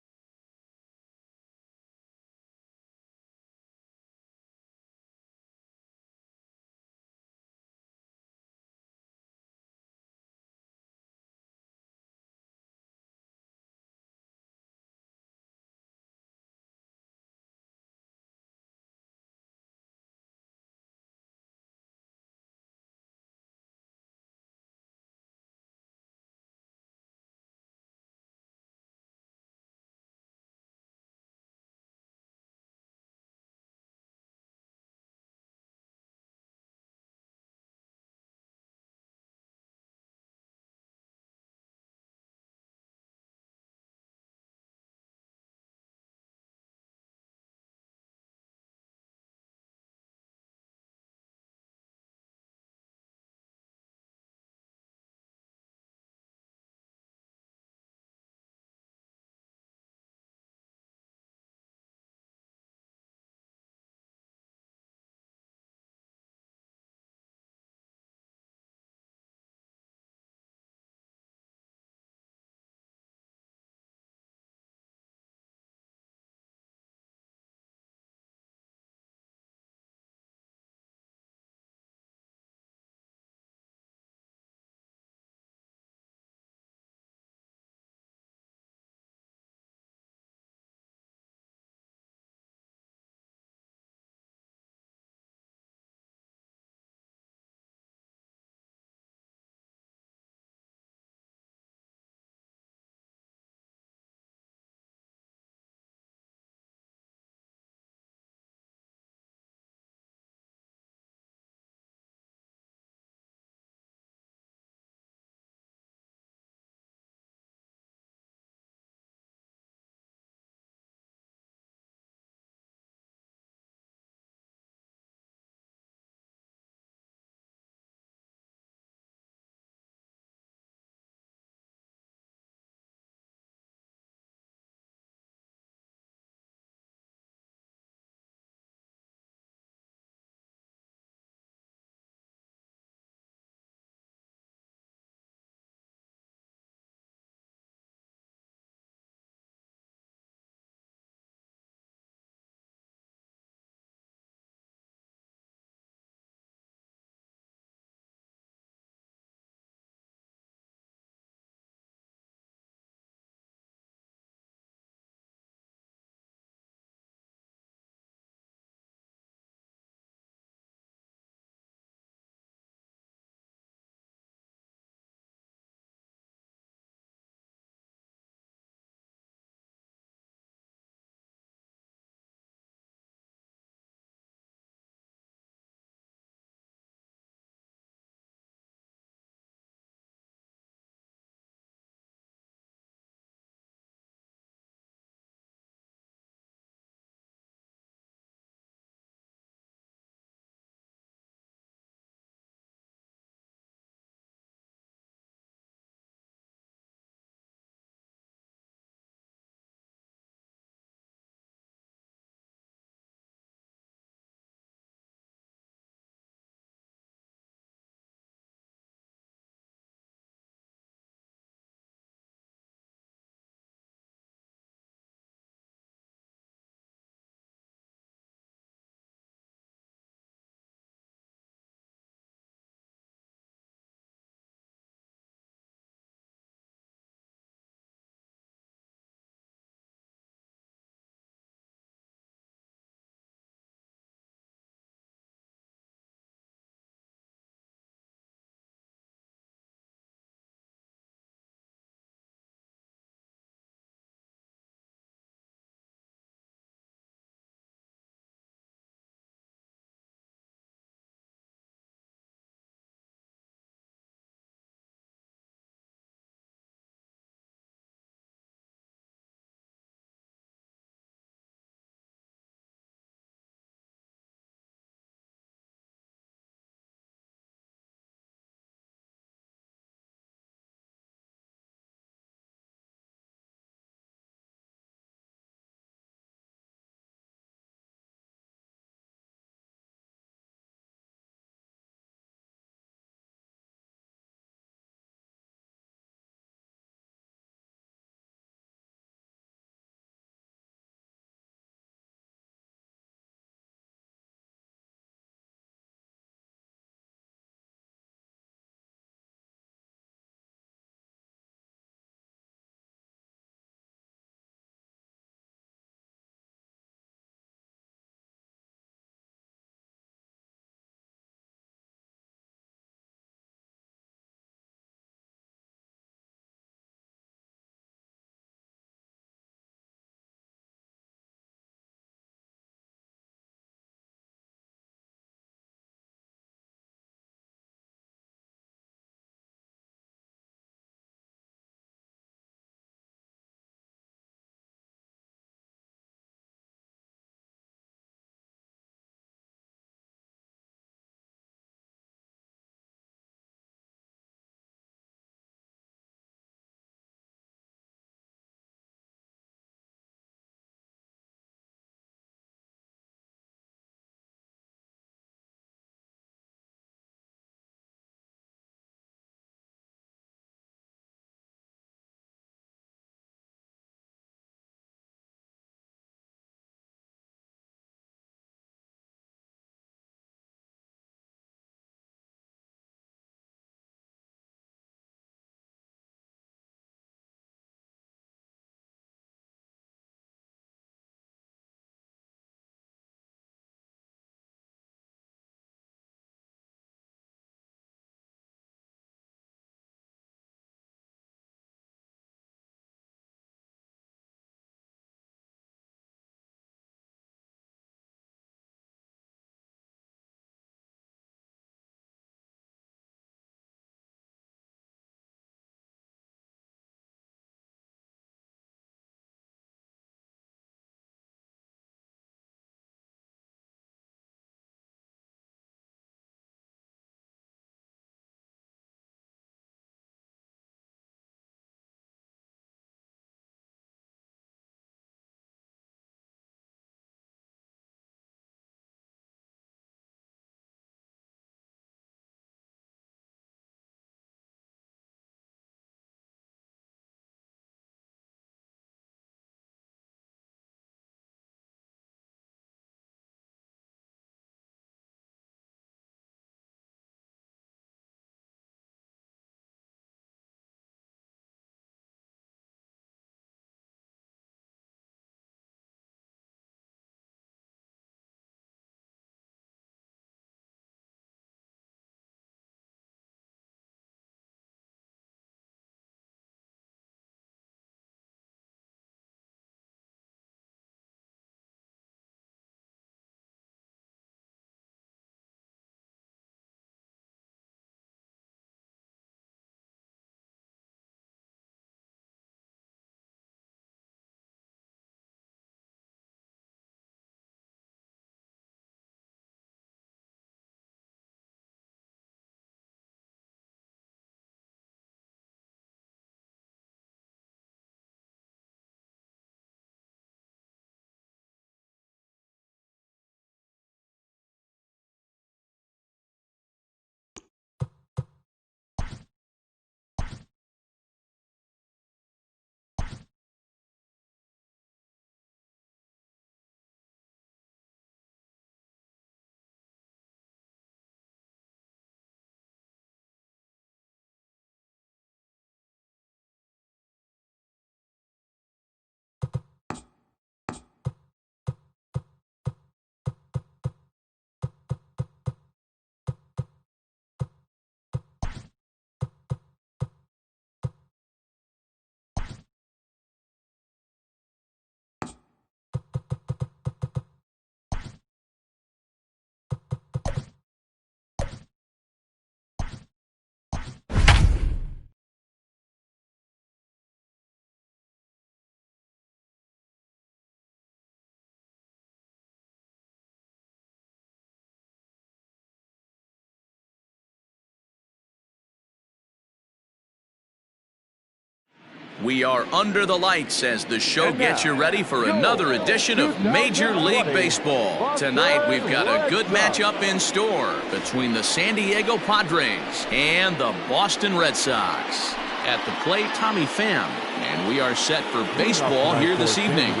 We are under the lights as the show gets you ready for another edition of Major League Baseball. Tonight, we've got a good matchup in store between the San Diego Padres and the Boston Red Sox. At the plate, Tommy Pham, and we are set for baseball here this evening. The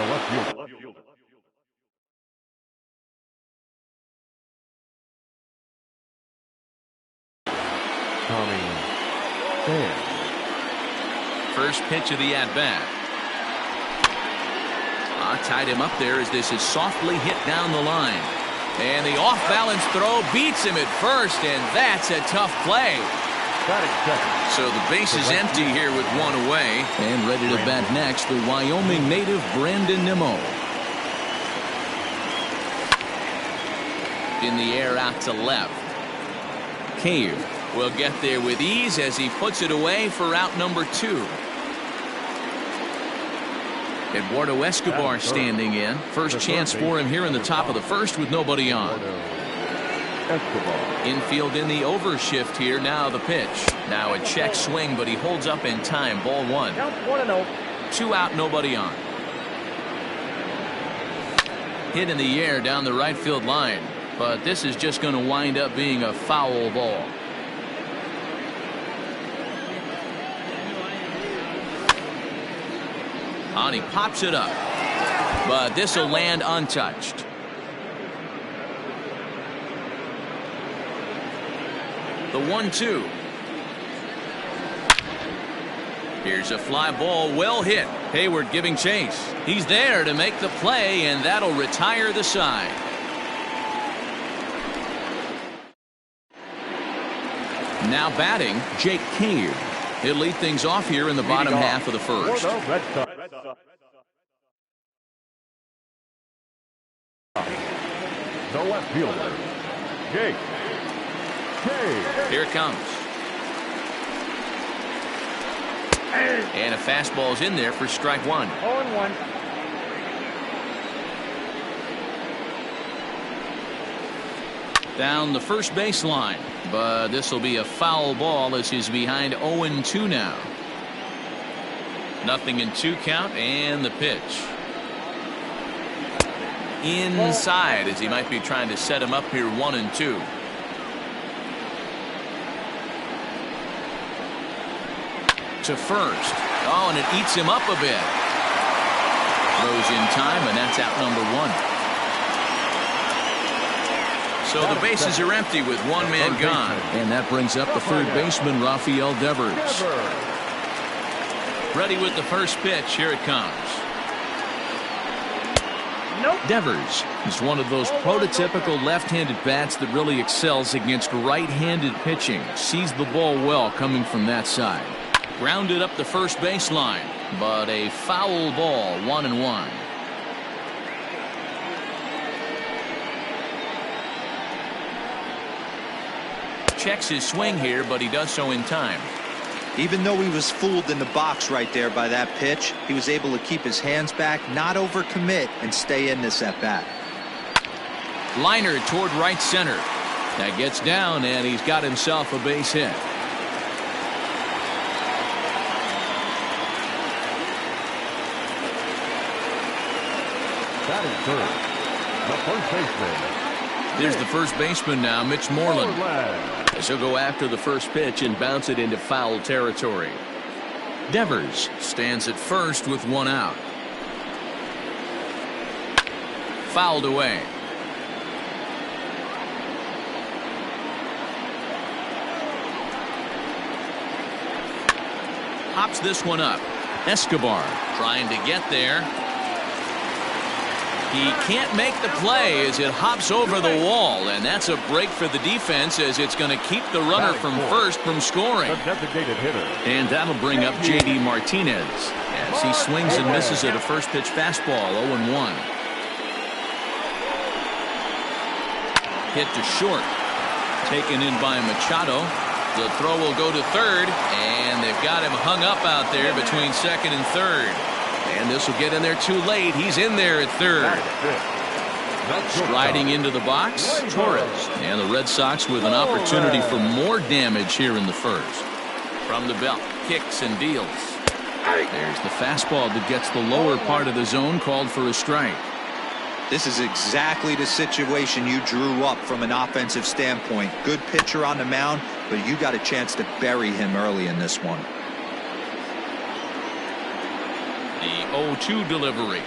left fielder. Tommy Pham. First pitch of the at-bat. Tied him up there as this is softly hit down the line. And the off-balance throw beats him at first, and that's a tough play. So the base is empty here with one away. And ready to bat next, the Wyoming native Brandon Nimmo. In the air out to left. Cave will get there with ease as he puts it away for out number 2. Eduardo Escobar standing in. First chance for him here in the top of the first with nobody on. Infield in the overshift here. Now the pitch. Now a check swing, but he holds up in time. Ball 1. 2 out, nobody on. Hit in the air down the right field line, but this is just going to wind up being a foul ball. And he pops it up, but this will land untouched. The 1-2. Here's a fly ball, well hit. Hayward giving chase. He's there to make the play, and that'll retire the side. Now batting, Jake Cave. He'll lead things off here in the bottom half of the first. The left fielder, Jake Cave. Here it comes. And a fastball's in there for strike 1. 0-1. Down the first baseline, but this will be a foul ball as he's behind 0-2 now. 0-2 count, and the pitch. Inside as he might be trying to set him up here 1-2. To first. Oh, and it eats him up a bit. Throws in time, and that's out number 1. So the bases are empty with one man gone. And that brings up the third baseman, Rafael Devers. Ready with the first pitch. Here it comes. Devers is one of those prototypical left-handed bats that really excels against right-handed pitching. Sees the ball well coming from that side. Grounded up the first baseline, but a foul ball, 1-1. Checks his swing here, but he does so in time. Even though he was fooled in the box right there by that pitch, he was able to keep his hands back, not overcommit, and stay in this at bat. Liner toward right center. That gets down, and he's got himself a base hit. That is third. The first baseman. There's the first baseman now, Mitch Moreland. As he'll go after the first pitch and bounce it into foul territory. Devers stands at first with 1 out. Fouled away. Hops this one up. Escobar trying to get there. He can't make the play as it hops over the wall, and that's a break for the defense as it's going to keep the runner from first from scoring. And that'll bring up J.D. Martinez as he swings and misses at a first pitch fastball, 0-1. Hit to short. Taken in by Machado. The throw will go to third, and they've got him hung up out there between second and third. And this will get in there too late. He's in there at third. Striding into the box, Torres. And the Red Sox with an opportunity for more damage here in the first. From the belt, kicks and deals. There's the fastball that gets the lower part of the zone, called for a strike. This is exactly the situation you drew up from an offensive standpoint. Good pitcher on the mound, but you got a chance to bury him early in this one. The 0-2 delivery.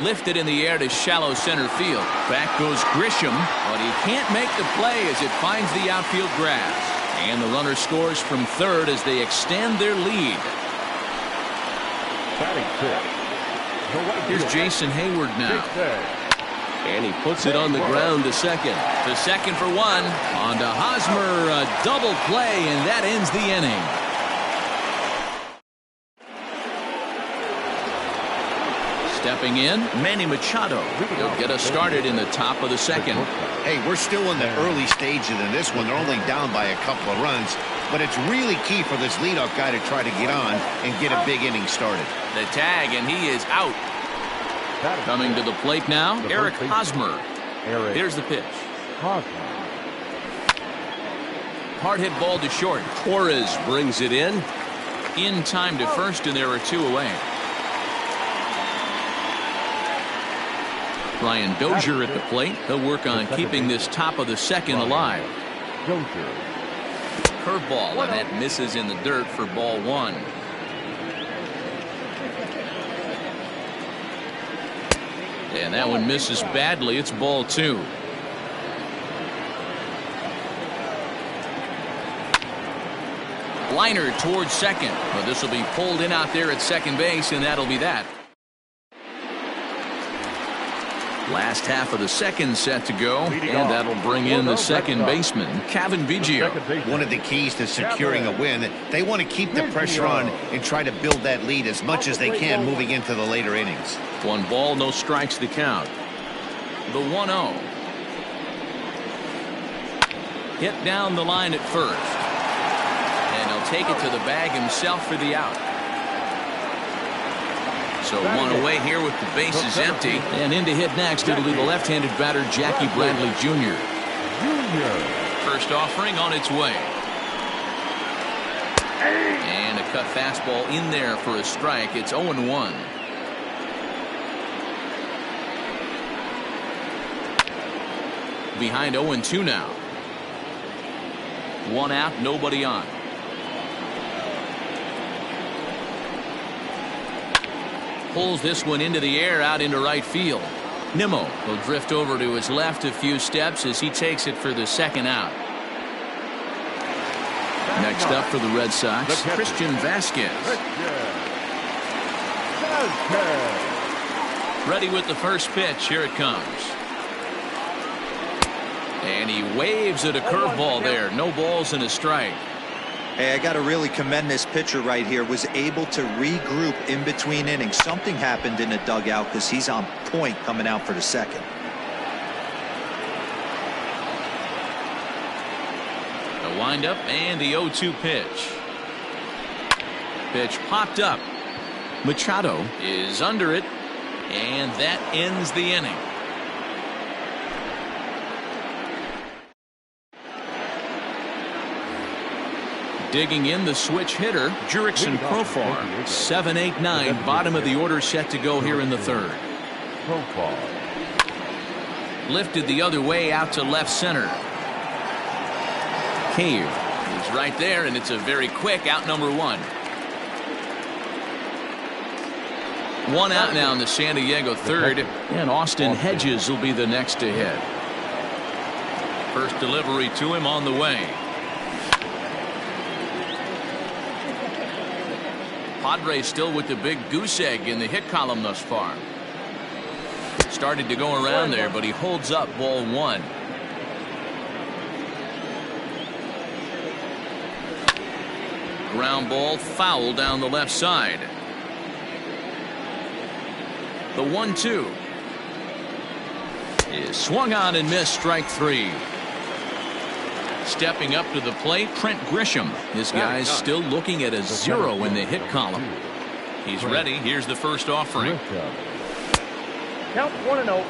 Lifted in the air to shallow center field. Back goes Grisham, but he can't make the play as it finds the outfield grass. And the runner scores from third as they extend their lead. Here's Jason Hayward now. And he puts it on the ground to second. To second for one. On to Hosmer, a double play, and that ends the inning. Stepping in, Manny Machado. He'll get us started in the top of the second. Hey, we're still in the early stages of this one. They're only down by a couple of runs, but it's really key for this leadoff guy to try to get on and get a big inning started. The tag, and he is out. Coming to the plate now, Eric Hosmer. Here's the pitch. Hard hit ball to short. Torres brings it in. In time to first, and there are two away. Brian Dozier at the plate. He'll work on keeping this top of the second alive. Curveball, and that misses in the dirt for ball one. And that one misses badly. It's ball two. Liner towards second. But this will be pulled in out there at second base, and that'll be that. Last half of the second set to go, and that'll bring in the second baseman, Kevin Biggio. One of the keys to securing a win, they want to keep the pressure on and try to build that lead as much as they can moving into the later innings. 1 ball, no strikes to count. The 1-0. Hit down the line at first. And he'll take it to the bag himself for the out. So one away here with the bases empty. And in to hit next, it'll be the left-handed batter, Jackie Bradley Jr. First offering on its way. And a cut fastball in there for a strike. It's 0-1. Behind 0-2 now. 1 out, nobody on. Pulls this one into the air out into right field. Nimmo will drift over to his left a few steps as he takes it for the second out. Next up for the Red Sox, Christian Vasquez. Ready with the first pitch. Here it comes. And he waves at a curveball there. No balls and a strike. Hey, I got to really commend this pitcher right here. Was able to regroup in between innings. Something happened in the dugout because he's on point coming out for the second. The windup and the 0-2 pitch. Pitch popped up. Machado is under it, and that ends the inning. Digging in the switch hitter, Jurickson Profar. 7-8-9, bottom of the order set to go here in the third. Lifted the other way out to left center. Cave is right there, and it's a very quick out, number 1. 1 out now in the San Diego third, and Austin Hedges will be the next to hit. First delivery to him on the way. Padres still with the big goose egg in the hit column thus far. Started to go around there, but he holds up ball 1. Ground ball foul down the left side. The 1-2 is swung on and missed, strike 3. Stepping up to the plate, Trent Grisham. This guy's still looking at a 0 in the hit column. He's ready. Here's the first offering. Count 1-0.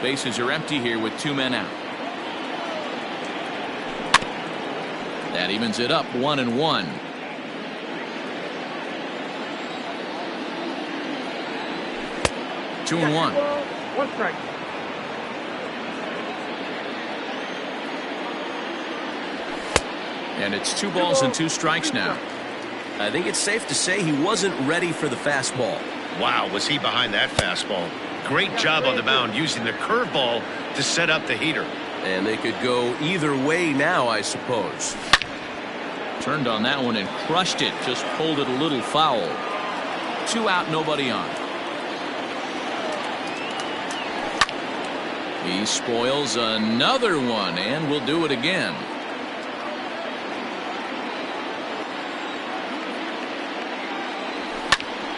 Bases are empty here with 2 men out. That evens it up 1-1. Two and one. One strike. And it's 2 balls and 2 strikes now. I think it's safe to say he wasn't ready for the fastball. Wow, was he behind that fastball? Great job on the mound using the curveball to set up the heater. And they could go either way now, I suppose. Turned on that one and crushed it. Just pulled it a little foul. 2 out, nobody on. He spoils another one, and will do it again.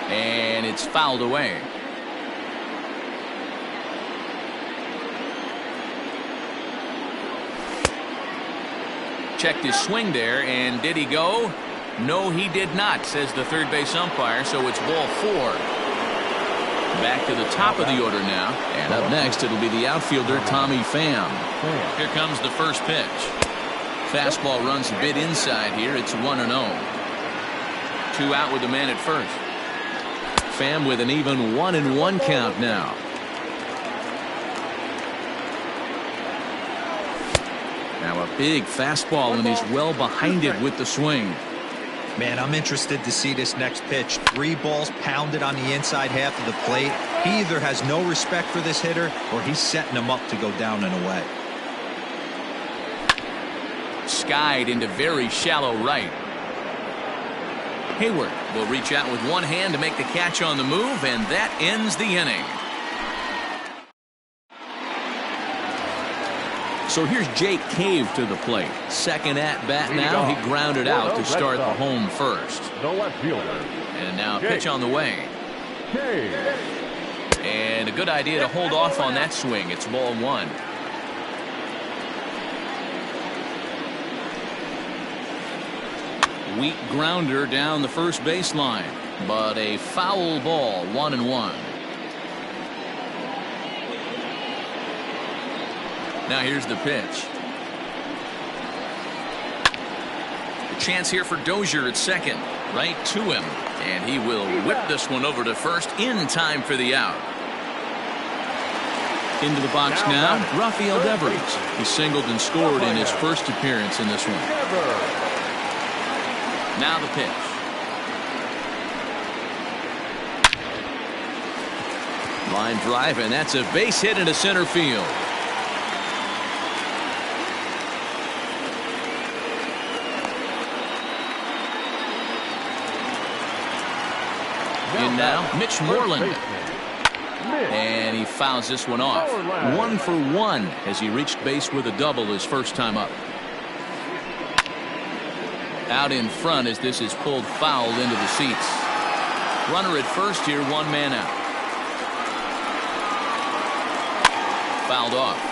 And it's fouled away. Checked his swing there, and did he go? No, he did not, says the third base umpire, so it's ball 4. Back to the top of the order now, and up next it'll be the outfielder Tommy Pham. Here comes the first pitch. Fastball runs a bit inside here. It's 1-0. 2 out with the man at first. Pham with an even 1-1 count now. Now a big fastball, and he's well behind it with the swing. Man, I'm interested to see this next pitch. 3 balls pounded on the inside half of the plate. He either has no respect for this hitter, or he's setting him up to go down and away. Skied into very shallow right. Hayward will reach out with one hand to make the catch on the move, and that ends the inning. So here's Jake Cave to the plate. Second at bat now. He grounded out to start the home first. The left fielder. And now a pitch on the way. Cave. And a good idea to hold off on that swing. It's ball 1. Weak grounder down the first baseline, but a foul ball. 1-1. Now here's the pitch. A chance here for Dozier at second. Right to him. And he will whip this one over to first in time for the out. Into the box now, Rafael Devers. He singled and scored in his first appearance in this one. Now the pitch. Line drive, and that's a base hit into center field. In now, Mitch Moreland. And he fouls this one off. 1 for 1 as he reached base with a double his first time up. Out in front as this is pulled foul into the seats. Runner at first here, 1 man out. Fouled off.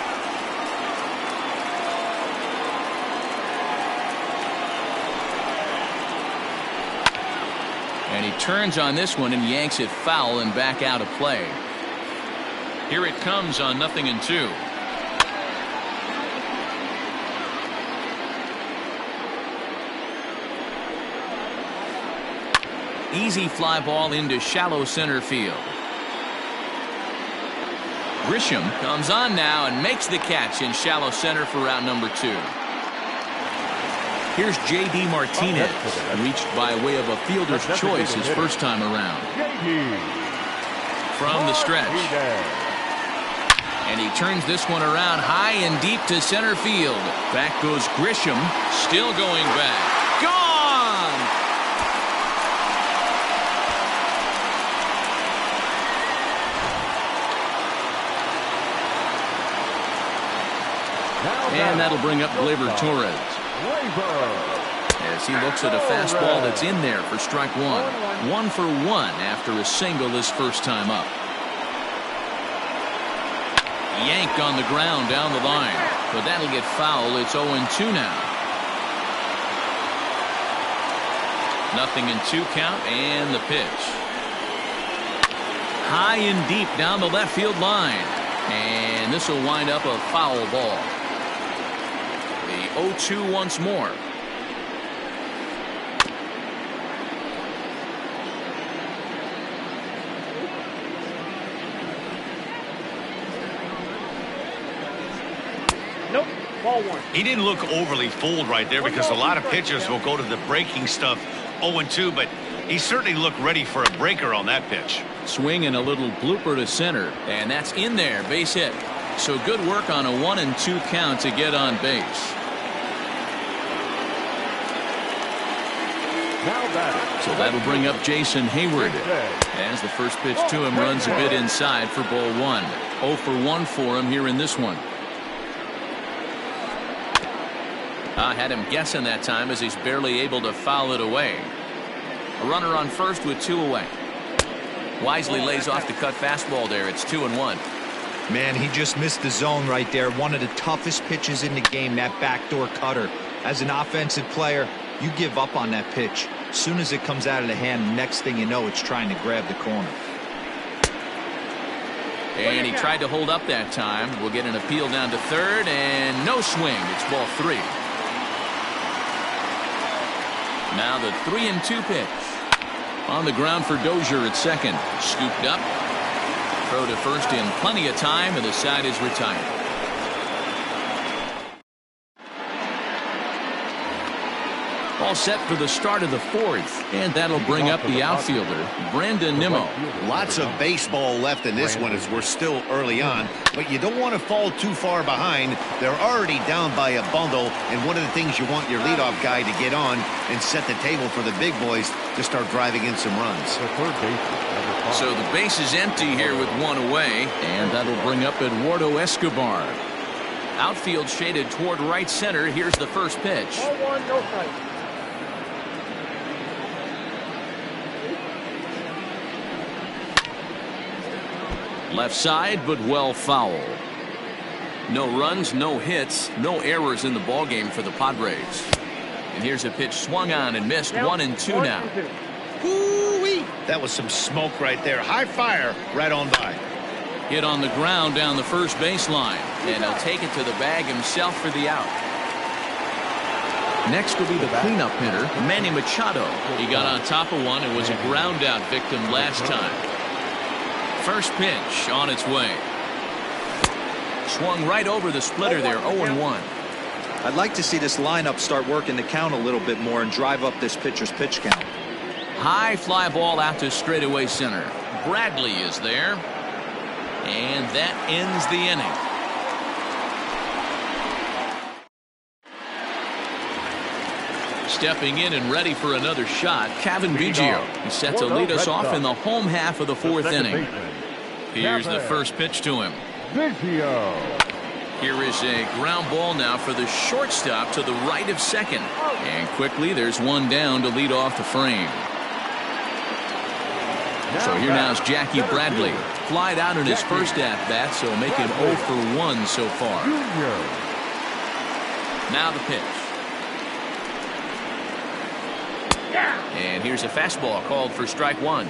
And he turns on this one and yanks it foul and back out of play. Here it comes on 0-2. Easy fly ball into shallow center field. Grisham comes on now and makes the catch in shallow center for route number 2. Here's J.D. Martinez, reached by way of a fielder's choice his first time around. From the stretch. And he turns this one around high and deep to center field. Back goes Grisham, still going back. Gone! And that'll bring up Gleyber Torres. As he looks at a fastball that's in there for strike 1. 1 for 1 after a single his first time up. Yanked on the ground down the line, but that'll get foul. It's 0-2 now. 0-2 count, and the pitch. High and deep down the left field line, and this will wind up a foul ball. The 0-2 once more. Ball one. He didn't look overly fooled right there because a lot of pitchers will go to the breaking stuff 0-2, but he certainly looked ready for a breaker on that pitch. Swing and a little blooper to center, and that's in there, base hit. So good work on a 1-2 count to get on base. So that'll bring up Jason Hayward, as the first pitch to him runs a bit inside for ball one. 0 for 1 for him here in this one. I had him guessing that time as he's barely able to foul it away. A runner on first with 2 away. Wisely lays off the cut fastball there. It's 2-1. Man, he just missed the zone right there. One of the toughest pitches in the game, that backdoor cutter. As an offensive player, you give up on that pitch. As soon as it comes out of the hand, next thing you know, it's trying to grab the corner. And he tried to hold up that time. We'll get an appeal down to third, and no swing. It's ball 3. Now the 3-2 pitch. On the ground for Dozier at second. Scooped up. Throw to first in plenty of time, and the side is retired. All set for the start of the 4th, and that'll bring up the outfielder, Brandon Nimmo. Lots of baseball left in this one as we're still early on, but you don't want to fall too far behind. They're already down by a bundle, and one of the things you want your leadoff guy to get on and set the table for the big boys to start driving in some runs. So the base is empty here with 1 away, and that'll bring up Eduardo Escobar. Outfield shaded toward right center. Here's the first pitch. Ball one, no strike. Left side, but well foul. No runs, no hits, no errors in the ballgame for the Padres. And here's a pitch swung on and missed. 1-2 now. Woo-wee. That was some smoke right there. High fire right on by. Hit on the ground down the first baseline, and he'll take it to the bag himself for the out. Next will be the cleanup hitter, Manny Machado. He got on top of one and was a ground out victim last time. First pitch on its way. Swung right over the splitter there. 0-1. I'd like to see this lineup start working the count a little bit more and drive up this pitcher's pitch count. High fly ball out to straightaway center. Bradley is there, and that ends the inning. Stepping in and ready for another shot, Kevin Biggio. He's set to lead us off in the home half of the 4th inning. Here's the first pitch to him. Here is a ground ball now for the shortstop to the right of second. And quickly there's one down to lead off the frame. So here now is Jackie Bradley. Flied out in his first at-bat, so make him 0 for 1 so far. Now the pitch. And here's a fastball called for strike 1.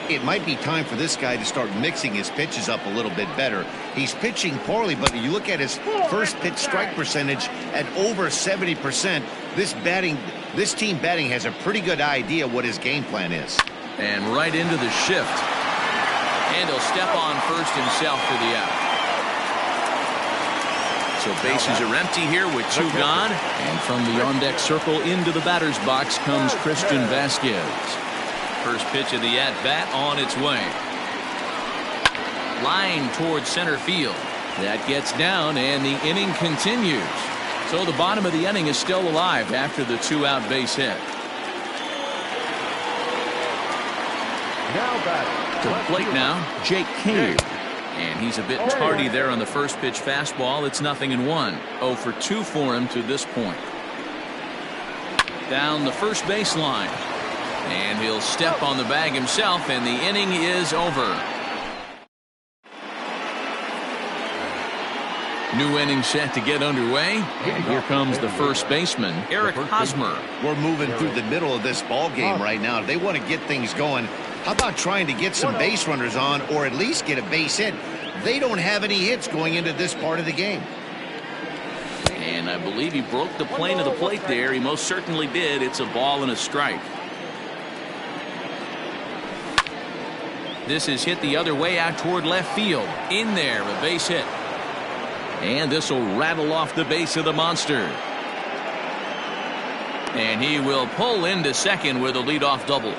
It might be time for this guy to start mixing his pitches up a little bit better. He's pitching poorly, but you look at his first pitch strike percentage at over 70%. This team batting has a pretty good idea what his game plan is. And right into the shift. And he'll step on first himself for the out. So bases are empty here with 2 gone. And from the on-deck circle into the batter's box comes Christian Vasquez. First pitch of the at-bat on its way. Line towards center field. That gets down, and the inning continues. So the bottom of the inning is still alive after the 2-out base hit. To the plate now, Jake Cave. And he's a bit tardy there on the first pitch fastball. It's 0-1. 0 for 2 for him to this point. Down the first baseline. And he'll step on the bag himself, and the inning is over. New inning set to get underway. And here comes the first baseman, Eric Hosmer. We're moving through the middle of this ball game right now. If they want to get things going, how about trying to get some base runners on, or at least get a base hit? They don't have any hits going into this part of the game. And I believe he broke the plane of the plate there. He most certainly did. It's a ball and a strike. This is hit the other way out toward left field. In there, a base hit. And this will rattle off the base of the monster. And he will pull into second with a leadoff double.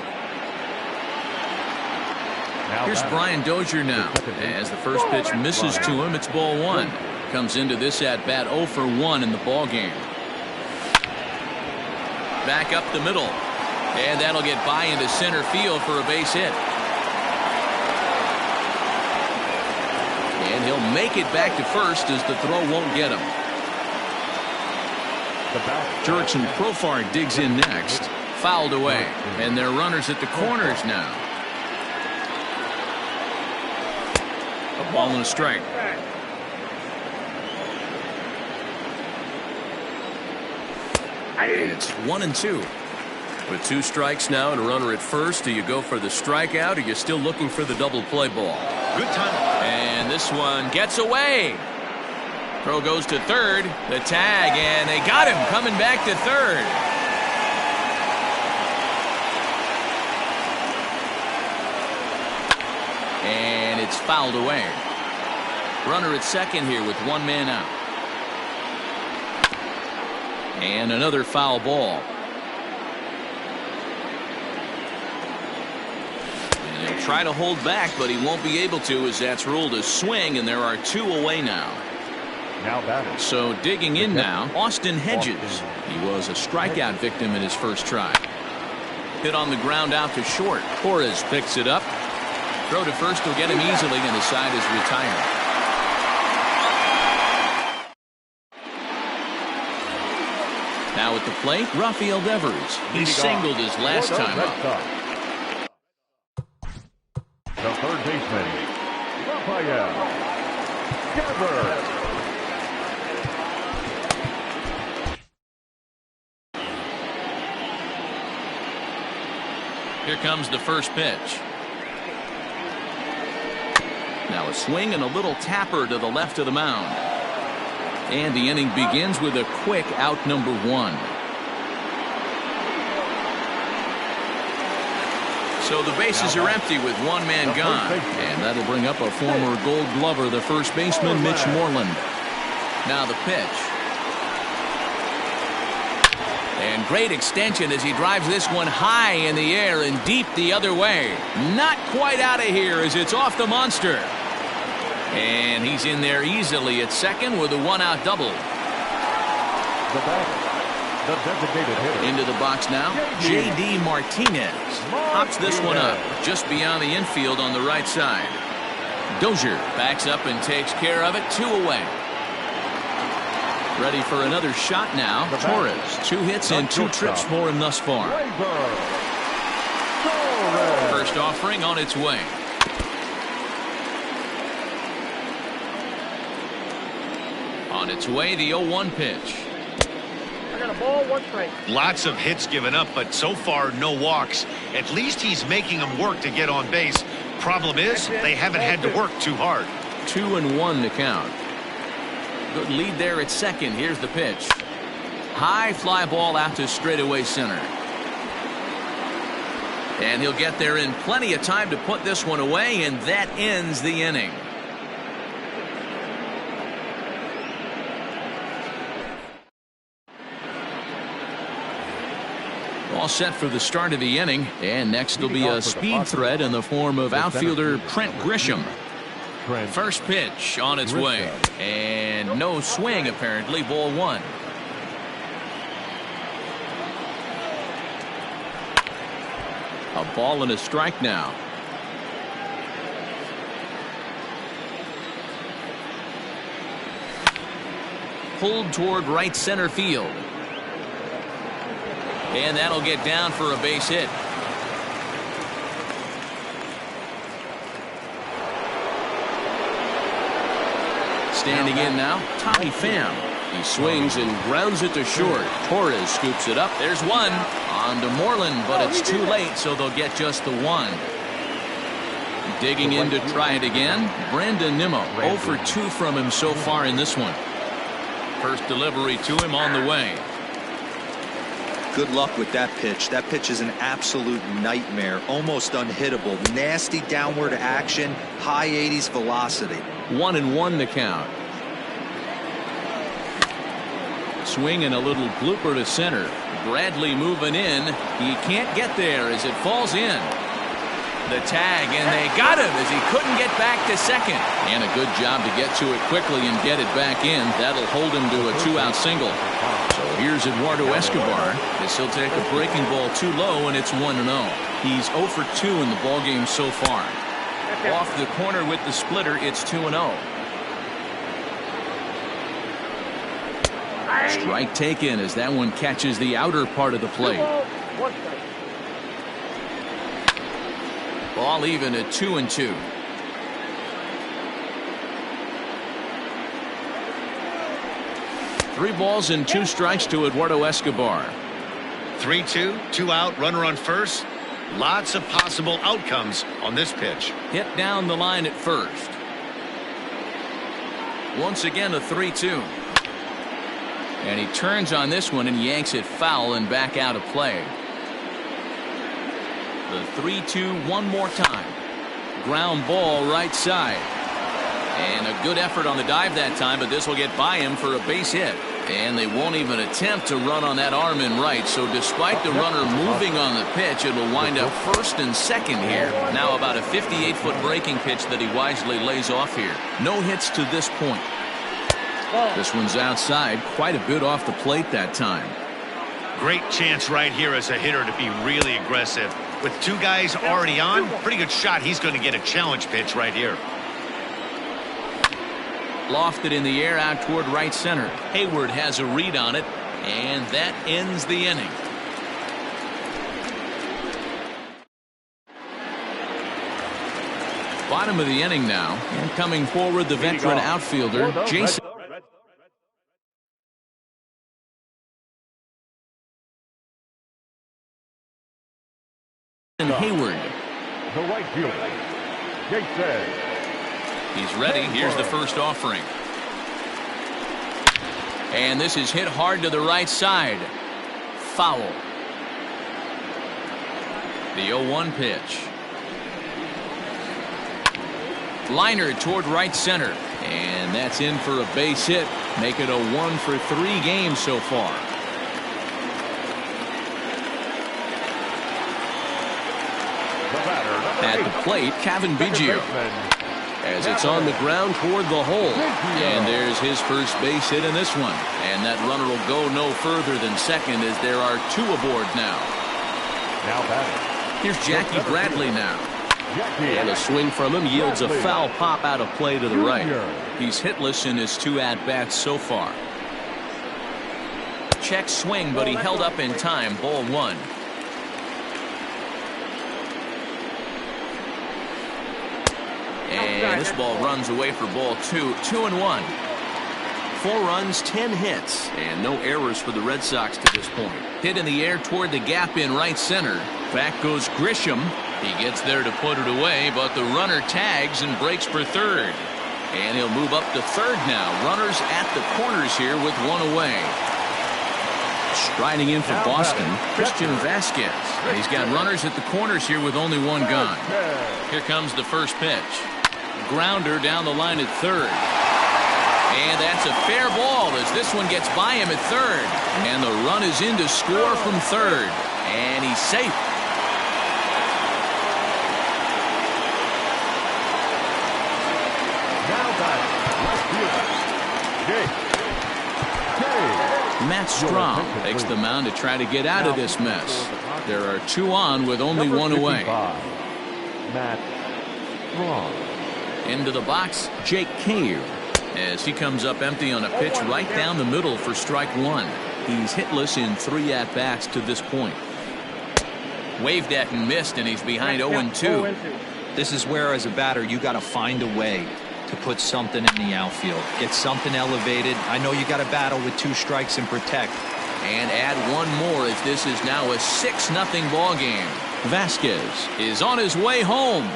Here's Brian Dozier now. As the first pitch misses to him, it's ball one. Comes into this at-bat 0 for 1 in the ball game. Back up the middle. And that'll get by into center field for a base hit. And he'll make it back to first as the throw won't get him. Jurickson Profar digs in next. Fouled away. And they're runners at the corners now. A ball and a strike. And it's 1-2. With 2 strikes now and a runner at first, do you go for the strikeout or are you still looking for the double play ball? Good time. And this one gets away. Throw goes to third. The tag, and they got him coming back to third. And it's fouled away. Runner at second here with 1 man out. And another foul ball. And he'll try to hold back, but he won't be able to, as that's ruled a swing, and there are 2 away now. So digging in now, Austin Hedges. He was a strikeout victim in his first try. Hit on the ground out to short. Torres picks it up. Throw to first will get him easily, and the side is retired. Now at the plate, Rafael Devers. He singled his last time up. The third baseman, Rafael Devers. Here comes the first pitch. Now a swing and a little tapper to the left of the mound. And the inning begins with a quick out number 1. So the bases are empty with 1 man gone. And that'll bring up a former Gold Glover, the first baseman, Mitch Moreland. Now the pitch. And great extension as he drives this one high in the air and deep the other way. Not quite out of here as it's off the monster. And he's in there easily at second with a 1-out double. The designated hitter. Into the box now, J.D. Martinez. Hops this one up just beyond the infield on the right side. Dozier backs up and takes care of it. 2 away. Ready for another shot now. Torres. 2 hits and 2 trips for him thus far. First offering on its way. On its way, the 0-1 pitch. I got a ball, 1 strike. Lots of hits given up, but so far no walks. At least he's making them work to get on base. Problem is, they haven't had to work too hard. 2-1 to count. Good lead there at second. Here's the pitch. High fly ball out to straightaway center. And he'll get there in plenty of time to put this one away, and that ends the inning. All set for the start of the inning, and next will be a speed threat in the form of outfielder Trent Grisham. First pitch on its way, and no swing apparently. Ball 1. A ball and a strike now. Pulled toward right center field. And that'll get down for a base hit. Standing in now, Tommy Pham. He swings and grounds it to short. Torres scoops it up. There's 1 on to Moreland, but it's too late, so they'll get just the 1. Digging in to try it again, Brandon Nimmo. 0 for 2 from him so far in this one. First delivery to him on the way. Good luck with that pitch. That pitch is an absolute nightmare. Almost unhittable. Nasty downward action. High 80s velocity. 1-1 to count. swing and a little blooper to center. Bradley moving in. He can't get there as it falls in. The tag, and they got him as he couldn't get back to second. And a good job to get to it quickly and get it back in. That'll hold him to a 2-out single. So here's Eduardo Escobar as he'll take a breaking ball too low, and it's 1-0. He's 0 for 2 in the ballgame so far. Off the corner with the splitter, it's 2-0. Strike taken as that one catches the outer part of the plate. Ball even at 2-2. Three balls and 2 strikes to Eduardo Escobar. 3-2, 2 out, runner on first. Lots of possible outcomes on this pitch. Hit down the line at first. Once again a 3-2. And he turns on this one and yanks it foul and back out of play. The 3-2 one more time. Ground ball right side. And a good effort on the dive that time, but this will get by him for a base hit. And they won't even attempt to run on that arm in right. So despite the runner moving on the pitch, it will wind up first and second here. Now about a 58-foot breaking pitch that he wisely lays off here. No hits to this point. This one's outside, quite a bit off the plate that time. Great chance right here as a hitter to be really aggressive. With 2 guys already on, pretty good shot. He's going to get a challenge pitch right here. Lofted in the air out toward right center. Hayward has a read on it, and that ends the inning. Bottom of the inning now, and coming forward the veteran outfielder Jason Hayward. The right fielder, Jason. He's ready. Here's the first offering. And this is hit hard to the right side. Foul. The 0-1 pitch. Liner toward right center. And that's in for a base hit. Make it a 1 for 3 games so far. At the plate, Kevin Biggio. As it's on the ground toward the hole. And there's his first base hit in this one. And that runner will go no further than second as there are 2 aboard now. Here's Jackie Bradley now. And a swing from him yields a foul pop out of play to the right. He's hitless in his 2 at-bats so far. Check swing, but he held up in time. Ball 1. And this ball runs away for ball 2. 2-1. 4 runs, 10 hits, and no errors for the Red Sox to this point. Hit in the air toward the gap in right center. Back goes Grisham. He gets there to put it away, but the runner tags and breaks for third. And he'll move up to third now. Runners at the corners here with 1 away. Striding in for Boston, Christian Vasquez. He's got runners at the corners here with only 1 gone. Here comes the first pitch. Grounder down the line at third. And that's a fair ball as this one gets by him at third. And the run is in to score from third. And he's safe. Matt Strom takes the mound to try to get out of this mess. There are 2 on with only 1 away. Matt Strom. Into the box, Jake Cave. As he comes up empty on a pitch right down the middle for strike 1. He's hitless in 3 at-bats to this point. Waved at and missed, and he's behind 0-2. This is where, as a batter, you got to find a way to put something in the outfield. Get something elevated. I know you got to battle with 2 strikes and protect. And add 1 more as this is now a 6-0 ball game. Vasquez is on his way home.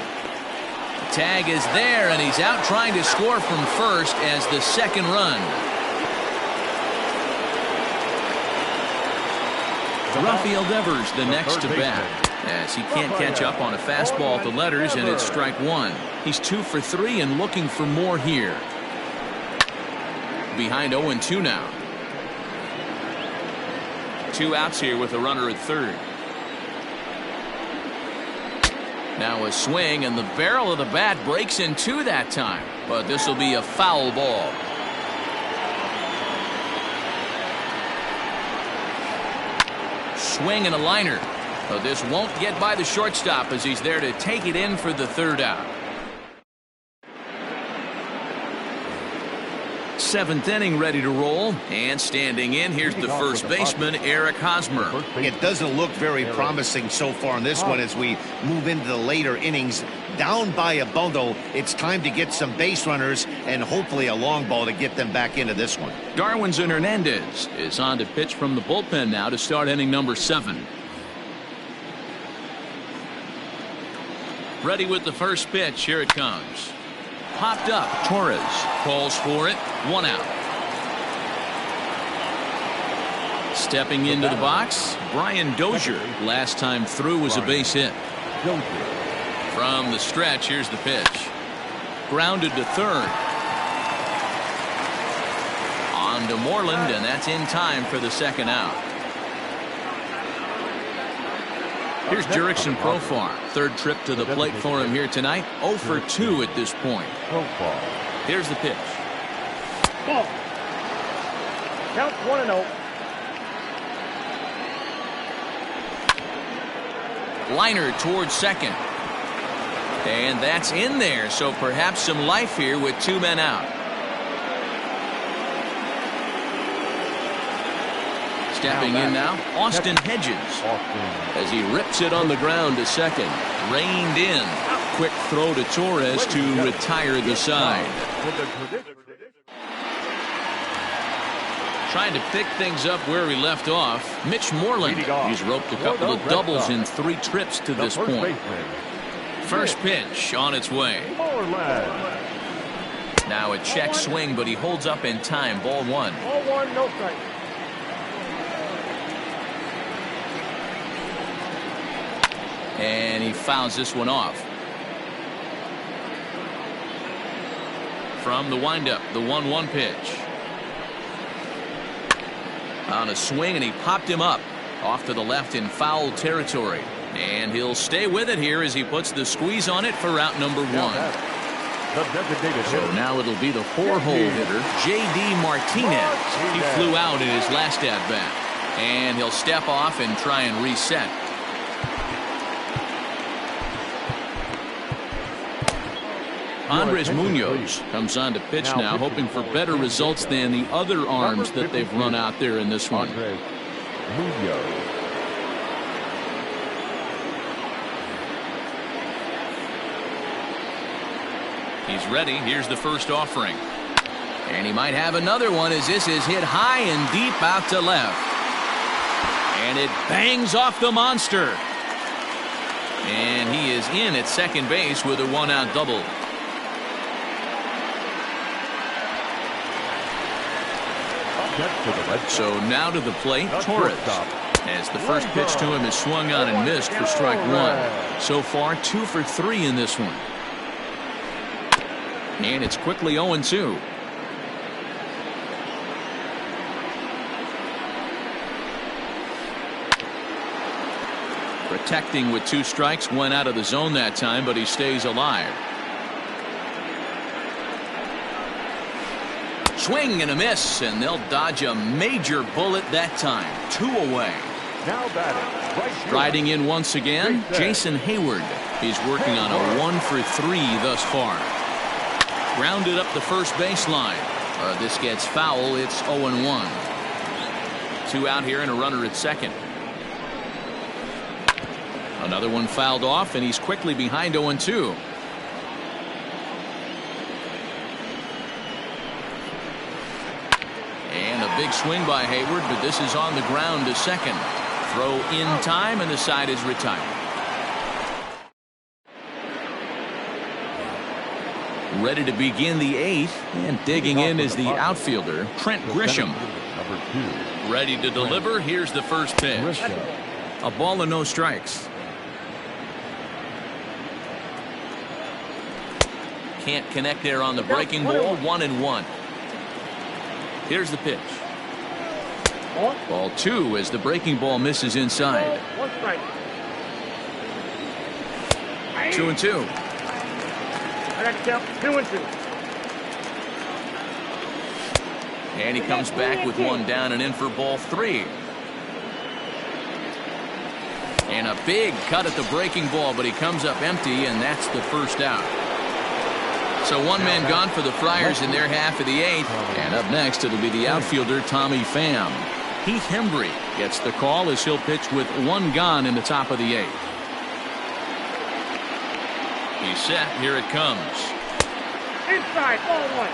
The tag is there, and he's out trying to score from first as the second run. Rafael Devers the next to bat, as he can't catch up on a fastball at the letters, and it's strike 1. He's 2 for 3 and looking for more here. Behind 0-2 now. 2 outs here with a runner at third. Now a swing, and the barrel of the bat breaks in two that time, but this will be a foul ball. Swing and a liner, but this won't get by the shortstop as he's there to take it in for the third out. 7th inning ready to roll, and standing in, here's the first baseman, Eric Hosmer. It doesn't look very promising so far in this one as we move into the later innings. Down by a bundle, it's time to get some base runners and hopefully a long ball to get them back into this one. Darwinzon Hernandez is on to pitch from the bullpen now to start inning number 7. Ready with the first pitch. Here it comes. Popped up. Torres calls for it. 1 out. Stepping into the box, Brian Dozier. Last time through was a base hit. From the stretch, here's the pitch. Grounded to third. On to Moreland, and that's in time for the second out. Here's Jurickson Profar. Third trip to the plate for him here tonight. 0 for 2 at this point. Here's the pitch. Ball. Count 1-0. Liner towards second. And that's in there, so perhaps some life here with 2 men out. Stepping in now, Austin Hedges. As he rips it on the ground to second. Reined in. Quick throw to Torres to retire the side. Trying to pick things up where he left off, Mitch Moreland. He's roped a couple of doubles in 3 trips to this point. First pitch on its way. Now a check swing, but he holds up in time. Ball 1. Ball 1, no strike. And he fouls this one off. From the windup, the 1-1 pitch. On a swing, and he popped him up off to the left in foul territory. And he'll stay with it here as he puts the squeeze on it for out number 1. So now it'll be the 4-hole hitter, J.D. Martinez. He flew out in his last at-bat. And he'll step off and try and reset. Andres Munoz comes on to pitch now, hoping for better results than the other arms that they've run out there in this one. He's ready. Here's the first offering. And he might have another one as this is hit high and deep out to left. And it bangs off the monster. And he is in at second base with a 1-out double. So now to the plate, Torres. As the first pitch to him is swung on and missed for strike 1. So far, 2 for 3 in this one. And it's quickly 0-2. Protecting with 2 strikes, went out of the zone that time, but he stays alive. Swing and a miss, and they'll dodge a major bullet that time. 2 away. Now batting. Striding in once again, Jason Hayward. He's working on a 1 for 3 thus far. Grounded up the first baseline. This gets foul. It's 0-1. 2 out here and a runner at second. Another one fouled off, and he's quickly behind 0-2. And a big swing by Hayward, but this is on the ground to second. Throw in time, and the side is retired. Ready to begin the 8th, and digging in is the outfielder, Trent Grisham. Ready to deliver. Here's the first pitch. A ball and no strikes. Can't connect there on the breaking ball. 1-1. Here's the pitch. Ball 2 as the breaking ball misses inside. 1 strike. 2-2. I got to count 2-2. And he comes back with 1 down and in for ball 3. And a big cut at the breaking ball, but he comes up empty, and that's the first out. So 1 man gone for the Friars in their half of the 8th. And up next, it'll be the outfielder, Tommy Pham. Heath Hembry gets the call as he'll pitch with 1 gone in the top of the 8th. He's set. Here it comes. Inside, ball 1.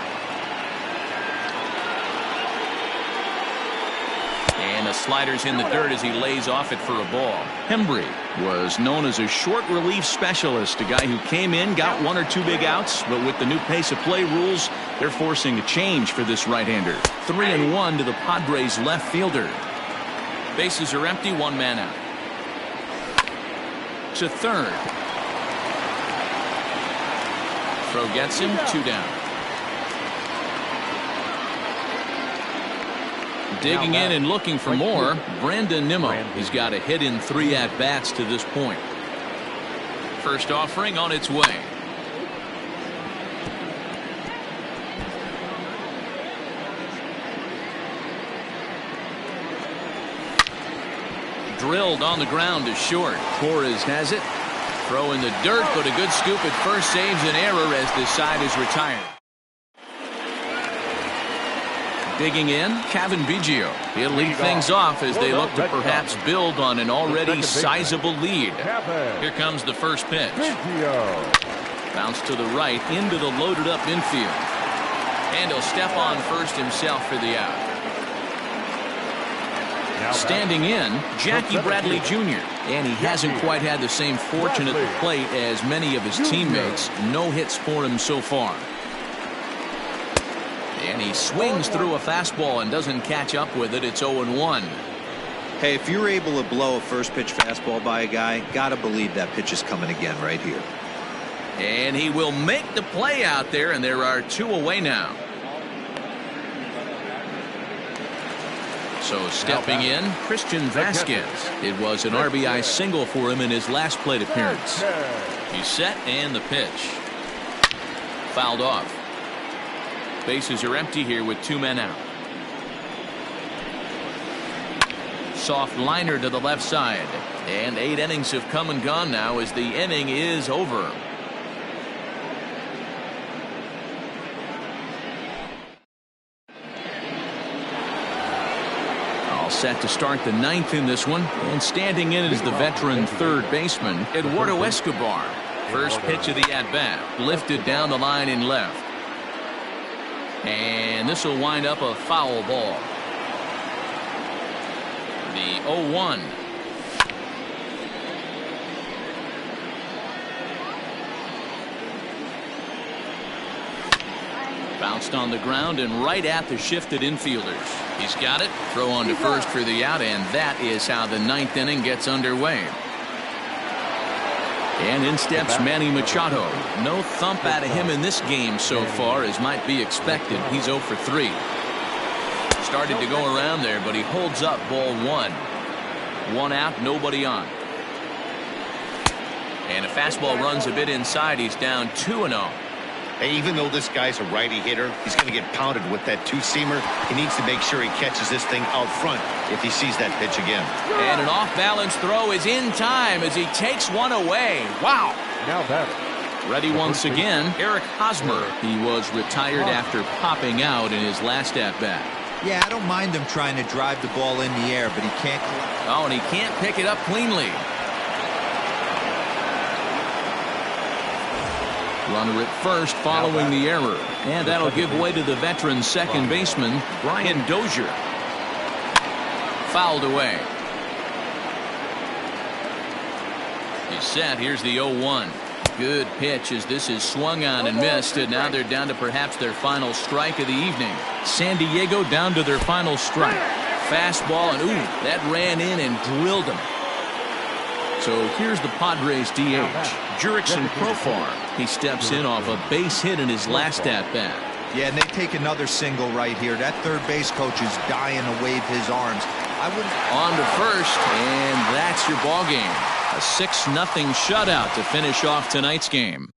And the slider's in the dirt as he lays off it for a ball. Hembry was known as a short relief specialist, a guy who came in, got 1 or 2 big outs, but with the new pace of play rules, they're forcing a change for this right-hander. 3-1 to the Padres left fielder. Bases are empty, 1 man out. To third. Throw gets him, 2 down. Digging in and looking for more, Brandon Nimmo. He's got a hit in 3 at-bats to this point. First offering on its way. Drilled on the ground to short. Torres has it. Throw in the dirt, but a good scoop at first saves an error as this side is retired. Digging in, Kevin Biggio. He'll lead things off as they look to perhaps build on an already sizable lead. Here comes the first pitch. Bounce to the right into the loaded up infield. And he'll step on first himself for the out. Standing in, Jackie Bradley Jr. And he hasn't quite had the same fortune at the plate as many of his teammates. No hits for him so far. And he swings through a fastball and doesn't catch up with it. It's 0-1. Hey, if you're able to blow a first pitch fastball by a guy, gotta believe that pitch is coming again right here. And he will make the play out there, and there are 2 away now. So stepping in, Christian Vasquez. It was an RBI single for him in his last plate appearance. He's set, and the pitch. Fouled off. Bases are empty here with 2 men out. Soft liner to the left side. And 8 innings have come and gone now as the inning is over. All set to start the 9th in this one. And standing in is the veteran third baseman, Eduardo Escobar. First pitch of the at-bat. Lifted down the line in left. And this will wind up a foul ball. The 0-1. Bounced on the ground and right at the shifted infielders. He's got it. Throw on to first for the out, and that is how the 9th inning gets underway. And in steps Manny Machado. No thump out of him in this game so far, as might be expected. He's 0 for 3. Started to go around there, but he holds up ball 1. 1 out, nobody on. And a fastball runs a bit inside. He's down 2-0. Hey, even though this guy's a righty hitter, he's going to get pounded with that 2-seamer. He needs to make sure he catches this thing out front if he sees that pitch again. And an off-balance throw is in time as he takes one away. Wow. Now batter. Ready once again, Eric Hosmer. He was retired after popping out in his last at-bat. Yeah, I don't mind him trying to drive the ball in the air, but he can't. Oh, and he can't pick it up cleanly. Runner at first following the error. And that'll give way to the veteran second baseman, Brian Dozier. Fouled away. He's set. Here's the 0-1. Good pitch as this is swung on and missed. And now they're down to perhaps their final strike of the evening. San Diego down to their final strike. Fastball, and ooh, that ran in and drilled him. So here's the Padres DH, Jurickson Profar. He steps in off a base hit in his last at-bat. Yeah, and they take another single right here. That third base coach is dying to wave his arms. I wouldn't. On to first, and that's your ball game. A 6-0 shutout to finish off tonight's game.